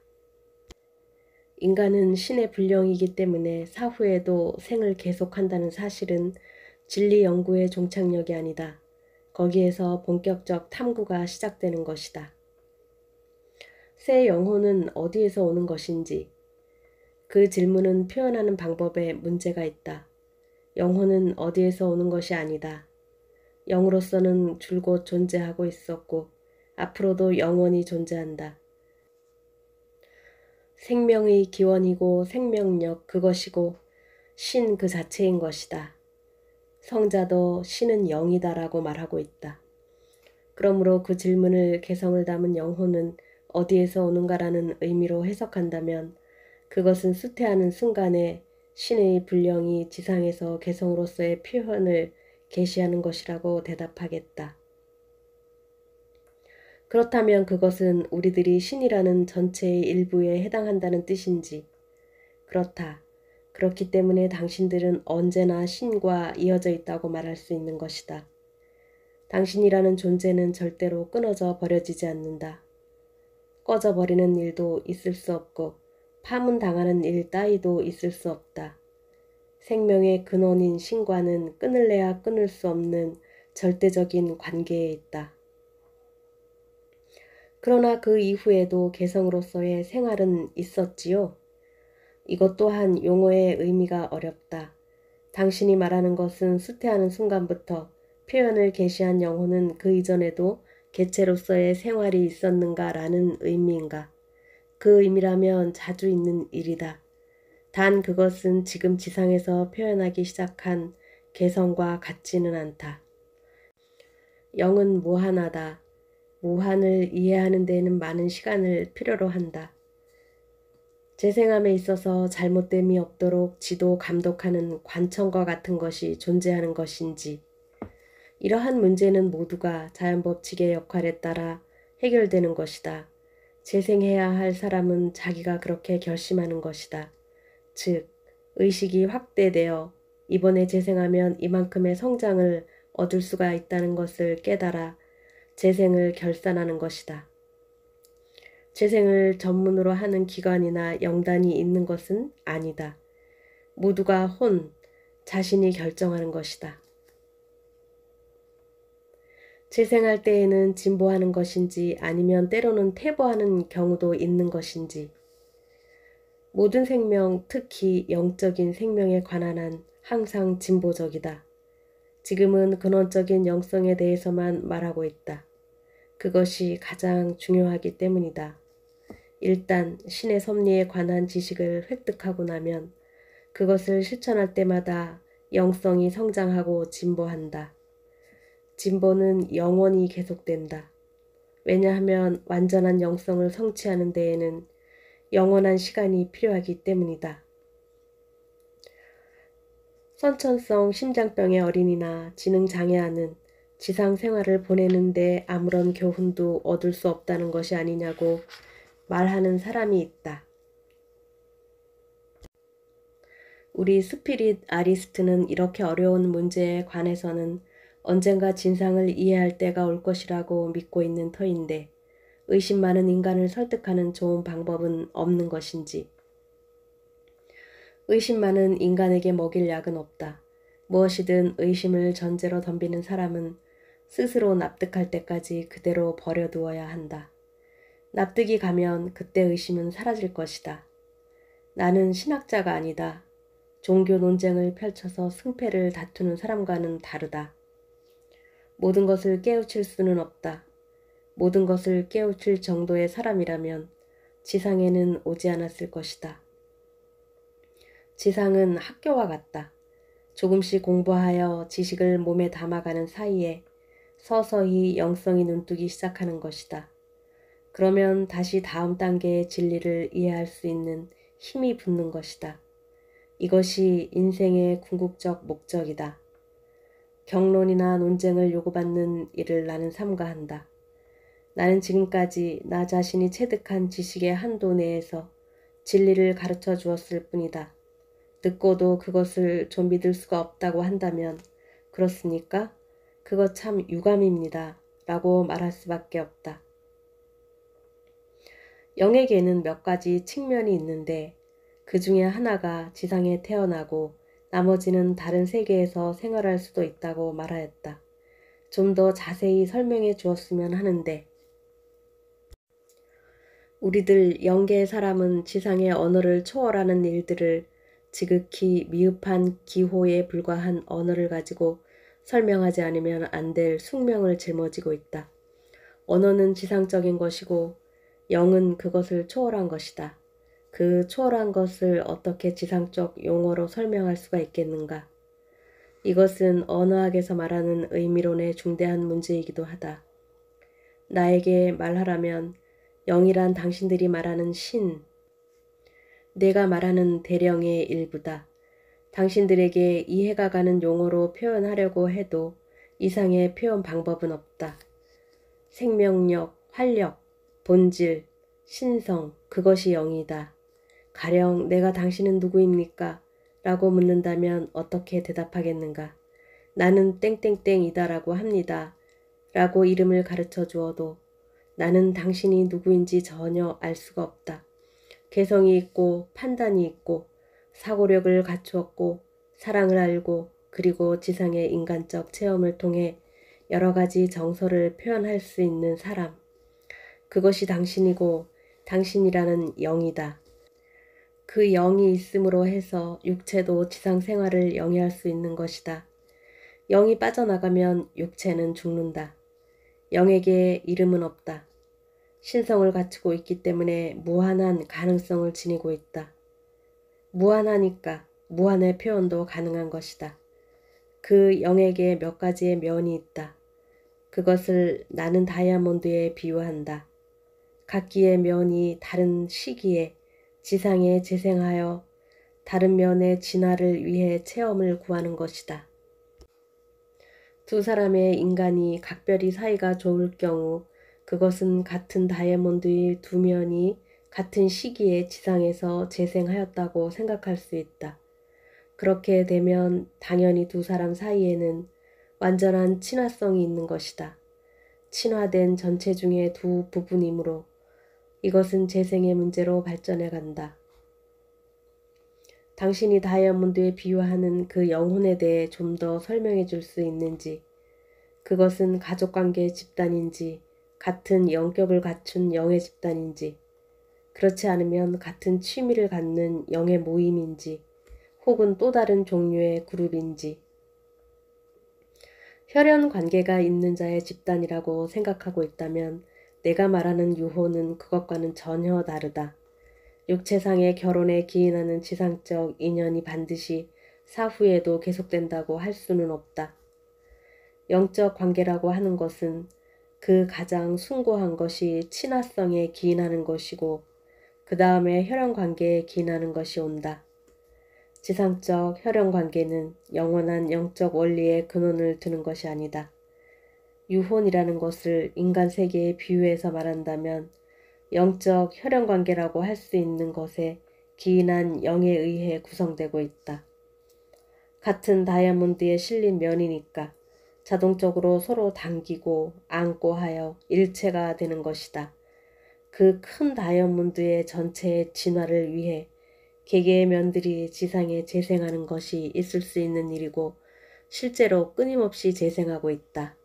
인간은 신의 불령이기 때문에 사후에도 생을 계속한다는 사실은 진리 연구의 종착역이 아니다. 거기에서 본격적 탐구가 시작되는 것이다. 새 영혼은 어디에서 오는 것인지. 그 질문은 표현하는 방법에 문제가 있다. 영혼은 어디에서 오는 것이 아니다. 영으로서는 줄곧 존재하고 있었고 앞으로도 영원히 존재한다. 생명의 기원이고 생명력 그것이고 신 그 자체인 것이다. 성자도 신은 영이다라고 말하고 있다. 그러므로 그 질문을 개성을 담은 영혼은 어디에서 오는가라는 의미로 해석한다면 그것은 수태하는 순간에 신의 불령이 지상에서 개성으로서의 표현을 계시하는 것이라고 대답하겠다. 그렇다면 그것은 우리들이 신이라는 전체의 일부에 해당한다는 뜻인지. 그렇다. 그렇기 때문에 당신들은 언제나 신과 이어져 있다고 말할 수 있는 것이다. 당신이라는 존재는 절대로 끊어져 버려지지 않는다. 꺼져버리는 일도 있을 수 없고 파문당하는 일 따위도 있을 수 없다. 생명의 근원인 신과는 끊을래야 끊을 수 없는 절대적인 관계에 있다. 그러나 그 이후에도 개성으로서의 생활은 있었지요. 이것 또한 용어의 의미가 어렵다. 당신이 말하는 것은 수태하는 순간부터 표현을 계시한 영혼은 그 이전에도 개체로서의 생활이 있었는가라는 의미인가? 그 의미라면 자주 있는 일이다. 단 그것은 지금 지상에서 표현하기 시작한 개성과 같지는 않다. 영은 무한하다. 무한을 이해하는 데에는 많은 시간을 필요로 한다. 재생함에 있어서 잘못됨이 없도록 지도 감독하는 관청과 같은 것이 존재하는 것인지, 이러한 문제는 모두가 자연법칙의 역할에 따라 해결되는 것이다. 재생해야 할 사람은 자기가 그렇게 결심하는 것이다. 즉, 의식이 확대되어 이번에 재생하면 이만큼의 성장을 얻을 수가 있다는 것을 깨달아 재생을 결산하는 것이다. 재생을 전문으로 하는 기관이나 영단이 있는 것은 아니다. 모두가 자신이 결정하는 것이다. 재생할 때에는 진보하는 것인지 아니면 때로는 퇴보하는 경우도 있는 것인지. 모든 생명, 특히 영적인 생명에 관한 한 항상 진보적이다. 지금은 근원적인 영성에 대해서만 말하고 있다. 그것이 가장 중요하기 때문이다. 일단 신의 섭리에 관한 지식을 획득하고 나면 그것을 실천할 때마다 영성이 성장하고 진보한다. 진보는 영원히 계속된다. 왜냐하면 완전한 영성을 성취하는 데에는 영원한 시간이 필요하기 때문이다. 선천성 심장병의 어린이나 지능장애아는 지상 생활을 보내는데 아무런 교훈도 얻을 수 없다는 것이 아니냐고 말하는 사람이 있다. 우리 스피릿 아리스트는 이렇게 어려운 문제에 관해서는 언젠가 진상을 이해할 때가 올 것이라고 믿고 있는 터인데 의심 많은 인간을 설득하는 좋은 방법은 없는 것인지. 의심 많은 인간에게 먹일 약은 없다. 무엇이든 의심을 전제로 덤비는 사람은 스스로 납득할 때까지 그대로 버려두어야 한다. 납득이 가면 그때 의심은 사라질 것이다. 나는 신학자가 아니다. 종교 논쟁을 펼쳐서 승패를 다투는 사람과는 다르다. 모든 것을 깨우칠 수는 없다. 모든 것을 깨우칠 정도의 사람이라면 지상에는 오지 않았을 것이다. 지상은 학교와 같다. 조금씩 공부하여 지식을 몸에 담아가는 사이에 서서히 영성이 눈뜨기 시작하는 것이다. 그러면 다시 다음 단계의 진리를 이해할 수 있는 힘이 붙는 것이다. 이것이 인생의 궁극적 목적이다. 경론이나 논쟁을 요구받는 일을 나는 삼가한다. 나는 지금까지 나 자신이 체득한 지식의 한도 내에서 진리를 가르쳐 주었을 뿐이다. 듣고도 그것을 좀 믿을 수가 없다고 한다면 그렇습니까? 그거 참 유감입니다. 라고 말할 수밖에 없다. 영에게는 몇 가지 측면이 있는데 그 중에 하나가 지상에 태어나고 나머지는 다른 세계에서 생활할 수도 있다고 말하였다. 좀 더 자세히 설명해 주었으면 하는데 우리들 영계의 사람은 지상의 언어를 초월하는 일들을 지극히 미흡한 기호에 불과한 언어를 가지고 설명하지 않으면 안 될 숙명을 짊어지고 있다. 언어는 지상적인 것이고 영은 그것을 초월한 것이다. 그 초월한 것을 어떻게 지상적 용어로 설명할 수가 있겠는가? 이것은 언어학에서 말하는 의미론의 중대한 문제이기도 하다. 나에게 말하라면 영이란 당신들이 말하는 신, 내가 말하는 대령의 일부다. 당신들에게 이해가 가는 용어로 표현하려고 해도 이상의 표현 방법은 없다. 생명력, 활력, 본질, 신성, 그것이 영이다. 가령 내가 당신은 누구입니까? 라고 묻는다면 어떻게 대답하겠는가? 나는 땡땡땡이다 라고 합니다. 라고 이름을 가르쳐 주어도 나는 당신이 누구인지 전혀 알 수가 없다. 개성이 있고 판단이 있고 사고력을 갖추었고 사랑을 알고 그리고 지상의 인간적 체험을 통해 여러 가지 정서를 표현할 수 있는 사람. 그것이 당신이고 당신이라는 영이다. 그 영이 있음으로 해서 육체도 지상 생활을 영위할 수 있는 것이다. 영이 빠져나가면 육체는 죽는다. 영에게 이름은 없다. 신성을 갖추고 있기 때문에 무한한 가능성을 지니고 있다. 무한하니까 무한의 표현도 가능한 것이다. 그 영에게 몇 가지의 면이 있다. 그것을 나는 다이아몬드에 비유한다. 각기의 면이 다른 시기에 지상에 재생하여 다른 면의 진화를 위해 체험을 구하는 것이다. 두 사람의 인간이 각별히 사이가 좋을 경우 그것은 같은 다이아몬드의 두 면이 같은 시기에 지상에서 재생하였다고 생각할 수 있다. 그렇게 되면 당연히 두 사람 사이에는 완전한 친화성이 있는 것이다. 친화된 전체 중에 두 부분이므로 이것은 재생의 문제로 발전해 간다. 당신이 다이아몬드에 비유하는 그 영혼에 대해 좀 더 설명해 줄 수 있는지, 그것은 가족관계의 집단인지, 같은 영격을 갖춘 영의 집단인지, 그렇지 않으면 같은 취미를 갖는 영의 모임인지, 혹은 또 다른 종류의 그룹인지, 혈연 관계가 있는 자의 집단이라고 생각하고 있다면 내가 말하는 유호는 그것과는 전혀 다르다. 육체상의 결혼에 기인하는 지상적 인연이 반드시 사후에도 계속된다고 할 수는 없다. 영적 관계라고 하는 것은 그 가장 숭고한 것이 친화성에 기인하는 것이고 그 다음에 혈연관계에 기인하는 것이 온다. 지상적 혈연관계는 영원한 영적 원리의 근원을 두는 것이 아니다. 유혼이라는 것을 인간 세계에 비유해서 말한다면 영적 혈연관계라고 할 수 있는 것에 기인한 영에 의해 구성되고 있다. 같은 다이아몬드에 실린 면이니까 자동적으로 서로 당기고 안고 하여 일체가 되는 것이다. 그 큰 다이아몬드의 전체의 진화를 위해 개개의 면들이 지상에 재생하는 것이 있을 수 있는 일이고 실제로 끊임없이 재생하고 있다.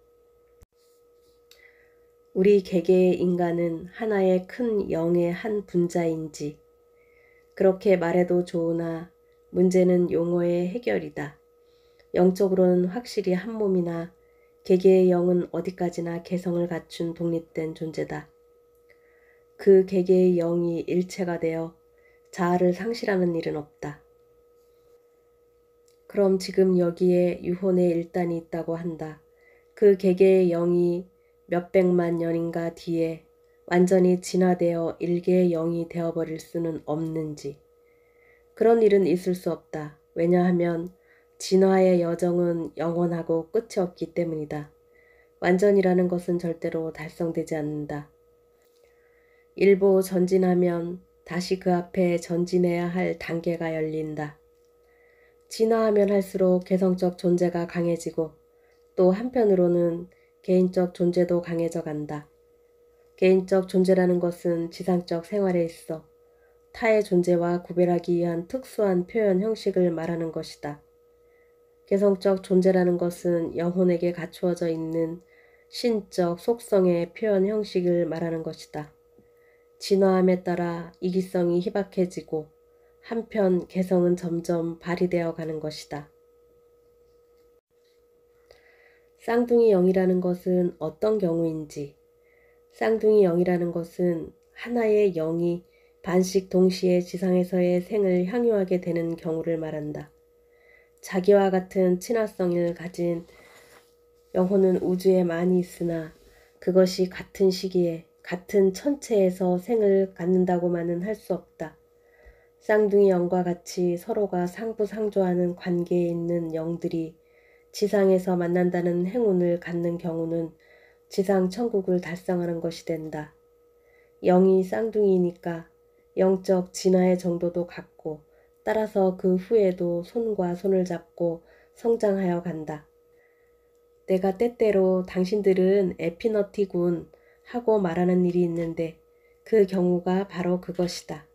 우리 개개의 인간은 하나의 큰 영의 한 분자인지 그렇게 말해도 좋으나 문제는 용어의 해결이다. 영적으로는 확실히 한 몸이나 개개의 영은 어디까지나 개성을 갖춘 독립된 존재다. 그 개개의 영이 일체가 되어 자아를 상실하는 일은 없다. 그럼 지금 여기에 유혼의 일단이 있다고 한다. 그 개개의 영이 몇백만 년인가 뒤에 완전히 진화되어 일개의 영이 되어버릴 수는 없는지. 그런 일은 있을 수 없다. 왜냐하면 진화의 여정은 영원하고 끝이 없기 때문이다. 완전이라는 것은 절대로 달성되지 않는다. 일부 전진하면 다시 그 앞에 전진해야 할 단계가 열린다. 진화하면 할수록 개성적 존재가 강해지고 또 한편으로는 개인적 존재도 강해져 간다. 개인적 존재라는 것은 지상적 생활에 있어 타의 존재와 구별하기 위한 특수한 표현 형식을 말하는 것이다. 개성적 존재라는 것은 영혼에게 갖추어져 있는 신적 속성의 표현 형식을 말하는 것이다. 진화함에 따라 이기성이 희박해지고 한편 개성은 점점 발휘되어 가는 것이다. 쌍둥이 영이라는 것은 어떤 경우인지, 쌍둥이 영이라는 것은 하나의 영이 반씩 동시에 지상에서의 생을 향유하게 되는 경우를 말한다. 자기와 같은 친화성을 가진 영혼은 우주에 많이 있으나 그것이 같은 시기에 같은 천체에서 생을 갖는다고만은 할 수 없다. 쌍둥이 영과 같이 서로가 상부상조하는 관계에 있는 영들이 지상에서 만난다는 행운을 갖는 경우는 지상 천국을 달성하는 것이 된다. 영이 쌍둥이니까 영적 진화의 정도도 같고 따라서 그 후에도 손과 손을 잡고 성장하여 간다. 내가 때때로 당신들은 에피너티군 하고 말하는 일이 있는데 그 경우가 바로 그것이다.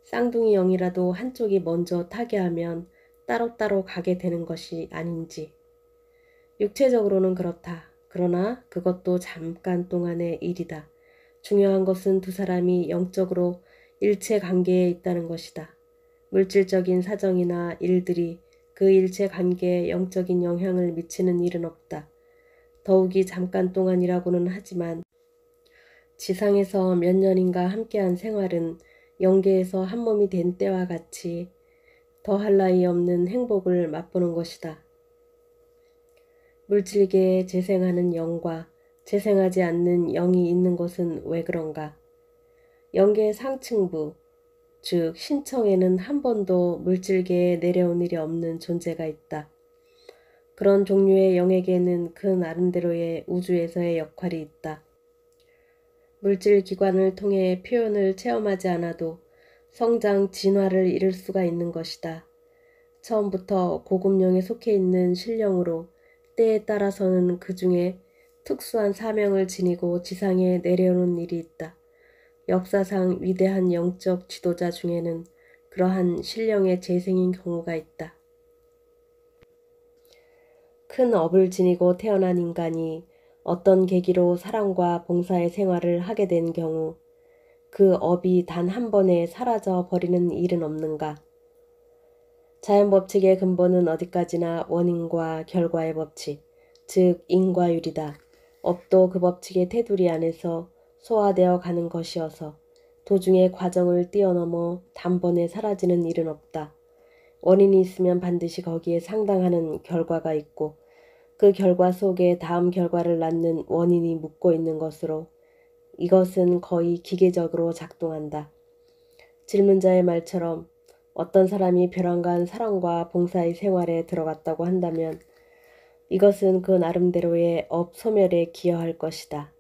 쌍둥이 영이라도 한쪽이 먼저 타게 하면 따로따로 가게 되는 것이 아닌지. 육체적으로는 그렇다. 그러나 그것도 잠깐 동안의 일이다. 중요한 것은 두 사람이 영적으로 일체 관계에 있다는 것이다. 물질적인 사정이나 일들이 그 일체 관계에 영적인 영향을 미치는 일은 없다. 더욱이 잠깐 동안이라고는 하지만 지상에서 몇 년인가 함께한 생활은 영계에서 한 몸이 된 때와 같이 더할 나위 없는 행복을 맛보는 것이다. 물질계에 재생하는 영과 재생하지 않는 영이 있는 것은 왜 그런가? 영계 상층부, 즉 신청에는 한 번도 물질계에 내려온 일이 없는 존재가 있다. 그런 종류의 영에게는 그 나름대로의 우주에서의 역할이 있다. 물질 기관을 통해 표현을 체험하지 않아도 성장, 진화를 이룰 수가 있는 것이다. 처음부터 고급령에 속해 있는 신령으로 때에 따라서는 그 중에 특수한 사명을 지니고 지상에 내려오는 일이 있다. 역사상 위대한 영적 지도자 중에는 그러한 신령의 재생인 경우가 있다. 큰 업을 지니고 태어난 인간이 어떤 계기로 사랑과 봉사의 생활을 하게 된 경우 그 업이 단 한 번에 사라져 버리는 일은 없는가? 자연법칙의 근본은 어디까지나 원인과 결과의 법칙, 즉 인과율이다. 업도 그 법칙의 테두리 안에서 소화되어 가는 것이어서 도중의 과정을 뛰어넘어 단번에 사라지는 일은 없다. 원인이 있으면 반드시 거기에 상당하는 결과가 있고 그 결과 속에 다음 결과를 낳는 원인이 묻고 있는 것으로 이것은 거의 기계적으로 작동한다. 질문자의 말처럼 어떤 사람이 벼랑간 사랑과 봉사의 생활에 들어갔다고 한다면 이것은 그 나름대로의 업 소멸에 기여할 것이다.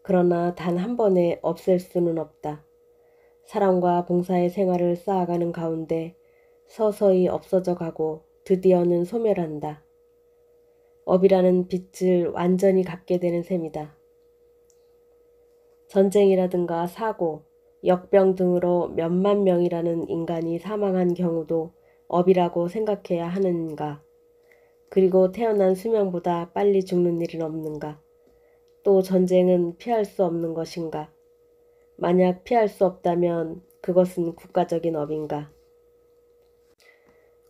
그러나 단 한 번에 없앨 수는 없다. 사랑과 봉사의 생활을 쌓아가는 가운데 서서히 없어져 가고 드디어는 소멸한다. 업이라는 빚을 완전히 갚게 되는 셈이다. 전쟁이라든가 사고, 역병 등으로 몇만 명이라는 인간이 사망한 경우도 업이라고 생각해야 하는가? 그리고 태어난 수명보다 빨리 죽는 일은 없는가? 또 전쟁은 피할 수 없는 것인가? 만약 피할 수 없다면 그것은 국가적인 업인가?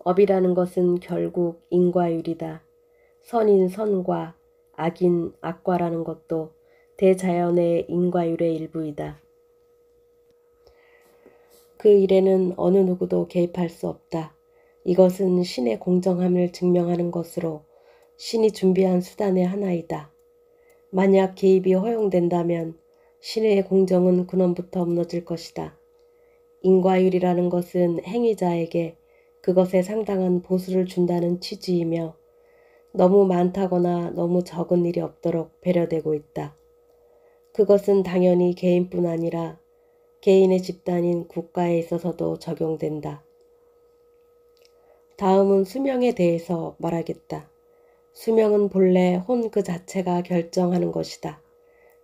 업이라는 것은 결국 인과율이다. 선인 선과, 악인 악과라는 것도 대자연의 인과율의 일부이다. 그 일에는 어느 누구도 개입할 수 없다. 이것은 신의 공정함을 증명하는 것으로 신이 준비한 수단의 하나이다. 만약 개입이 허용된다면 신의 공정은 근원부터 무너질 것이다. 인과율이라는 것은 행위자에게 그것에 상당한 보수를 준다는 취지이며 너무 많다거나 너무 적은 일이 없도록 배려되고 있다. 그것은 당연히 개인뿐 아니라 개인의 집단인 국가에 있어서도 적용된다. 다음은 수명에 대해서 말하겠다. 수명은 본래 혼 그 자체가 결정하는 것이다.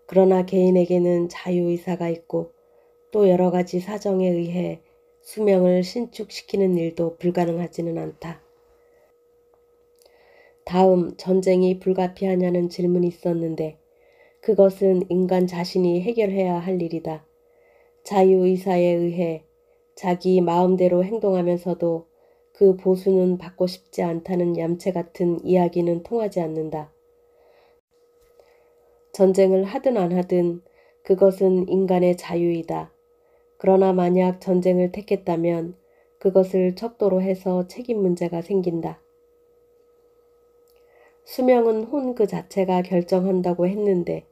그러나 개인에게는 자유의사가 있고 또 여러 가지 사정에 의해 수명을 신축시키는 일도 불가능하지는 않다. 다음, 전쟁이 불가피하냐는 질문이 있었는데 그것은 인간 자신이 해결해야 할 일이다. 자유의사에 의해 자기 마음대로 행동하면서도 그 보수는 받고 싶지 않다는 얌체 같은 이야기는 통하지 않는다. 전쟁을 하든 안 하든 그것은 인간의 자유이다. 그러나 만약 전쟁을 택했다면 그것을 척도로 해서 책임 문제가 생긴다. 수명은 혼 그 자체가 결정한다고 했는데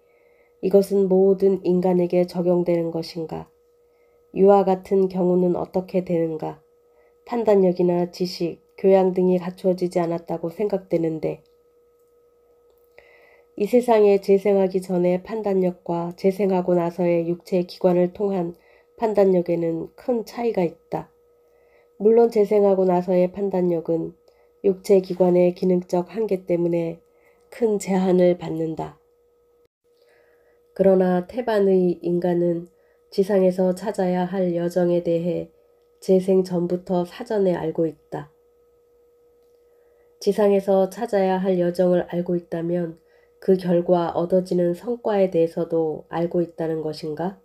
이것은 모든 인간에게 적용되는 것인가? 이와 같은 경우는 어떻게 되는가? 판단력이나 지식, 교양 등이 갖추어지지 않았다고 생각되는데 이 세상에 재생하기 전에 판단력과 재생하고 나서의 육체의 기관을 통한 판단력에는 큰 차이가 있다. 물론 재생하고 나서의 판단력은 육체 기관의 기능적 한계 때문에 큰 제한을 받는다. 그러나 태반의 인간은 지상에서 찾아야 할 여정에 대해 재생 전부터 사전에 알고 있다. 지상에서 찾아야 할 여정을 알고 있다면 그 결과 얻어지는 성과에 대해서도 알고 있다는 것인가?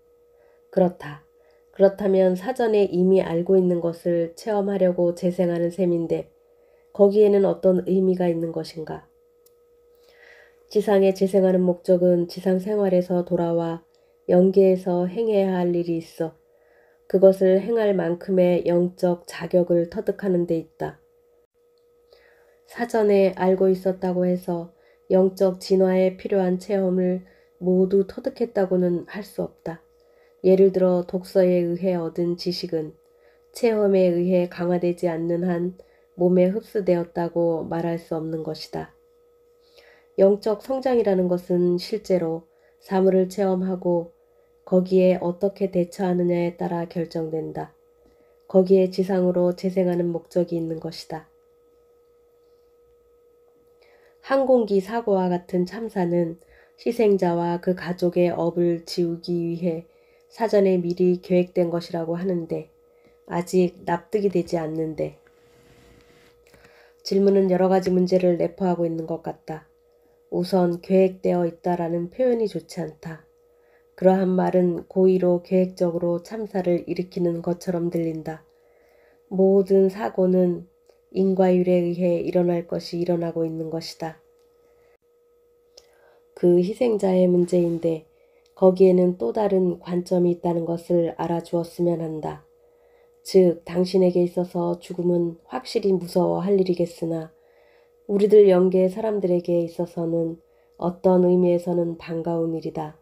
그렇다. 그렇다면 사전에 이미 알고 있는 것을 체험하려고 재생하는 셈인데 거기에는 어떤 의미가 있는 것인가? 지상에 재생하는 목적은 지상 생활에서 돌아와 영계에서 행해야 할 일이 있어 그것을 행할 만큼의 영적 자격을 터득하는 데 있다. 사전에 알고 있었다고 해서 영적 진화에 필요한 체험을 모두 터득했다고는 할 수 없다. 예를 들어 독서에 의해 얻은 지식은 체험에 의해 강화되지 않는 한 몸에 흡수되었다고 말할 수 없는 것이다. 영적 성장이라는 것은 실제로 사물을 체험하고 거기에 어떻게 대처하느냐에 따라 결정된다. 거기에 지상으로 재생하는 목적이 있는 것이다. 항공기 사고와 같은 참사는 희생자와 그 가족의 업을 지우기 위해 사전에 미리 계획된 것이라고 하는데 아직 납득이 되지 않는데 질문은 여러 가지 문제를 내포하고 있는 것 같다. 우선 계획되어 있다라는 표현이 좋지 않다. 그러한 말은 고의로 계획적으로 참사를 일으키는 것처럼 들린다. 모든 사고는 인과율에 의해 일어날 것이 일어나고 있는 것이다. 그 희생자의 문제인데 거기에는 또 다른 관점이 있다는 것을 알아주었으면 한다. 즉, 당신에게 있어서 죽음은 확실히 무서워할 일이겠으나 우리들 영계의 사람들에게 있어서는 어떤 의미에서는 반가운 일이다.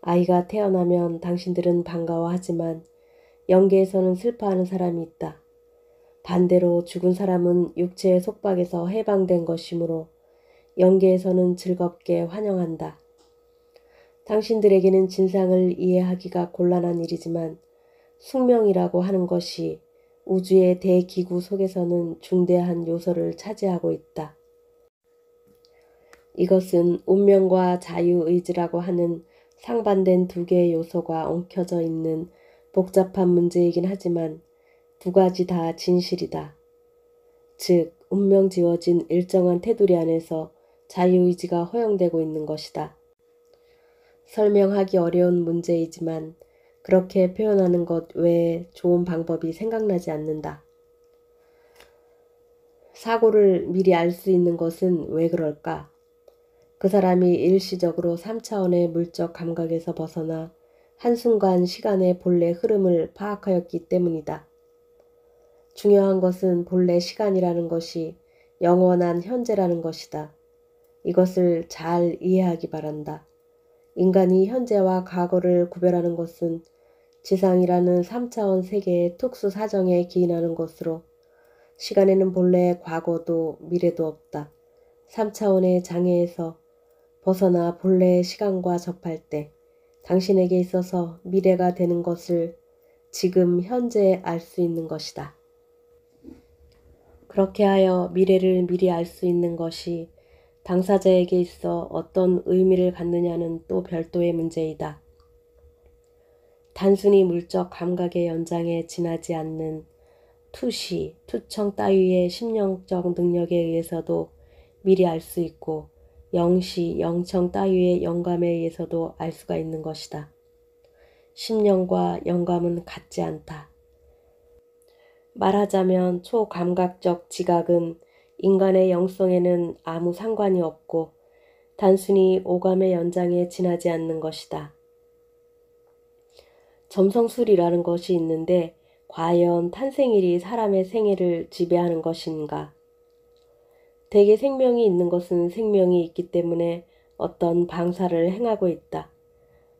아이가 태어나면 당신들은 반가워하지만 영계에서는 슬퍼하는 사람이 있다. 반대로 죽은 사람은 육체의 속박에서 해방된 것이므로 영계에서는 즐겁게 환영한다. 당신들에게는 진상을 이해하기가 곤란한 일이지만 숙명이라고 하는 것이 우주의 대기구 속에서는 중대한 요소를 차지하고 있다. 이것은 운명과 자유의지라고 하는 상반된 두 개의 요소가 엉켜져 있는 복잡한 문제이긴 하지만 두 가지 다 진실이다. 즉, 운명 지어진 일정한 테두리 안에서 자유의지가 허용되고 있는 것이다. 설명하기 어려운 문제이지만 그렇게 표현하는 것 외에 좋은 방법이 생각나지 않는다. 사고를 미리 알 수 있는 것은 왜 그럴까? 그 사람이 일시적으로 3차원의 물적 감각에서 벗어나 한순간 시간의 본래 흐름을 파악하였기 때문이다. 중요한 것은 본래 시간이라는 것이 영원한 현재라는 것이다. 이것을 잘 이해하기 바란다. 인간이 현재와 과거를 구별하는 것은 지상이라는 3차원 세계의 특수 사정에 기인하는 것으로 시간에는 본래 과거도 미래도 없다. 3차원의 장애에서 벗어나 본래의 시간과 접할 때 당신에게 있어서 미래가 되는 것을 지금 현재 알 수 있는 것이다. 그렇게 하여 미래를 미리 알 수 있는 것이 당사자에게 있어 어떤 의미를 갖느냐는 또 별도의 문제이다. 단순히 물적 감각의 연장에 지나지 않는 투시, 투청 따위의 심령적 능력에 의해서도 미리 알 수 있고 영시, 영청 따위의 영감에 의해서도 알 수가 있는 것이다. 심령과 영감은 같지 않다. 말하자면 초감각적 지각은 인간의 영성에는 아무 상관이 없고 단순히 오감의 연장에 지나지 않는 것이다. 점성술이라는 것이 있는데 과연 탄생일이 사람의 생애를 지배하는 것인가? 대개 생명이 있는 것은 생명이 있기 때문에 어떤 방사를 행하고 있다.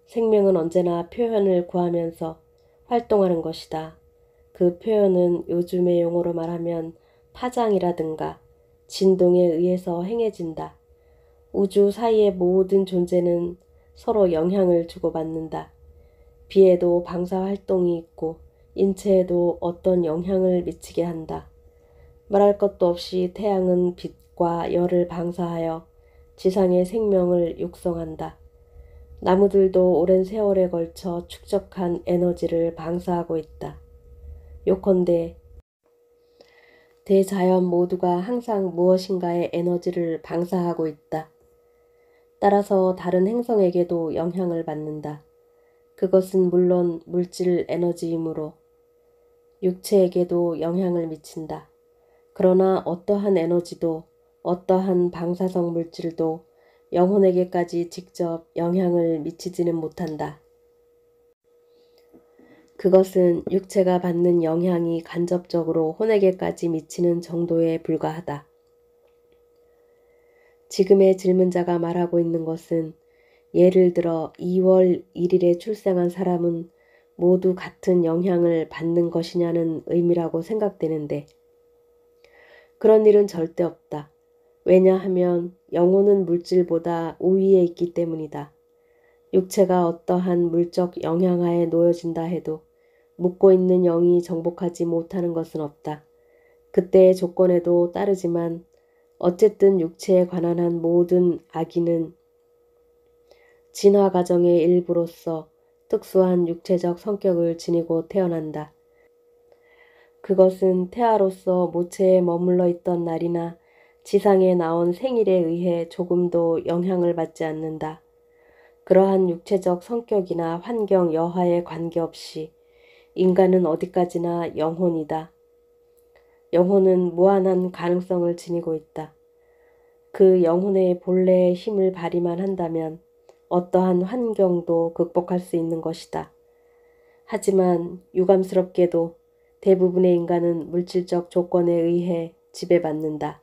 생명은 언제나 표현을 구하면서 활동하는 것이다. 그 표현은 요즘의 용어로 말하면 파장이라든가 진동에 의해서 행해진다. 우주 사이의 모든 존재는 서로 영향을 주고받는다. 비에도 방사활동이 있고 인체에도 어떤 영향을 미치게 한다. 말할 것도 없이 태양은 빛과 열을 방사하여 지상의 생명을 육성한다. 나무들도 오랜 세월에 걸쳐 축적한 에너지를 방사하고 있다. 요컨대 대자연 모두가 항상 무엇인가의 에너지를 방사하고 있다. 따라서 다른 행성에게도 영향을 받는다. 그것은 물론 물질 에너지이므로 육체에게도 영향을 미친다. 그러나 어떠한 에너지도 어떠한 방사성 물질도 영혼에게까지 직접 영향을 미치지는 못한다. 그것은 육체가 받는 영향이 간접적으로 혼에게까지 미치는 정도에 불과하다. 지금의 질문자가 말하고 있는 것은 예를 들어 2월 1일에 출생한 사람은 모두 같은 영향을 받는 것이냐는 의미라고 생각되는데 그런 일은 절대 없다. 왜냐하면 영혼은 물질보다 우위에 있기 때문이다. 육체가 어떠한 물적 영향하에 놓여진다 해도 묻고 있는 영이 정복하지 못하는 것은 없다. 그때의 조건에도 따르지만 어쨌든 육체에 관한 한 모든 악의는 진화 과정의 일부로서 특수한 육체적 성격을 지니고 태어난다. 그것은 태아로서 모체에 머물러 있던 날이나 지상에 나온 생일에 의해 조금도 영향을 받지 않는다. 그러한 육체적 성격이나 환경 여하에 관계없이 인간은 어디까지나 영혼이다. 영혼은 무한한 가능성을 지니고 있다. 그 영혼의 본래의 힘을 발휘만 한다면 어떠한 환경도 극복할 수 있는 것이다. 하지만 유감스럽게도 대부분의 인간은 물질적 조건에 의해 지배받는다.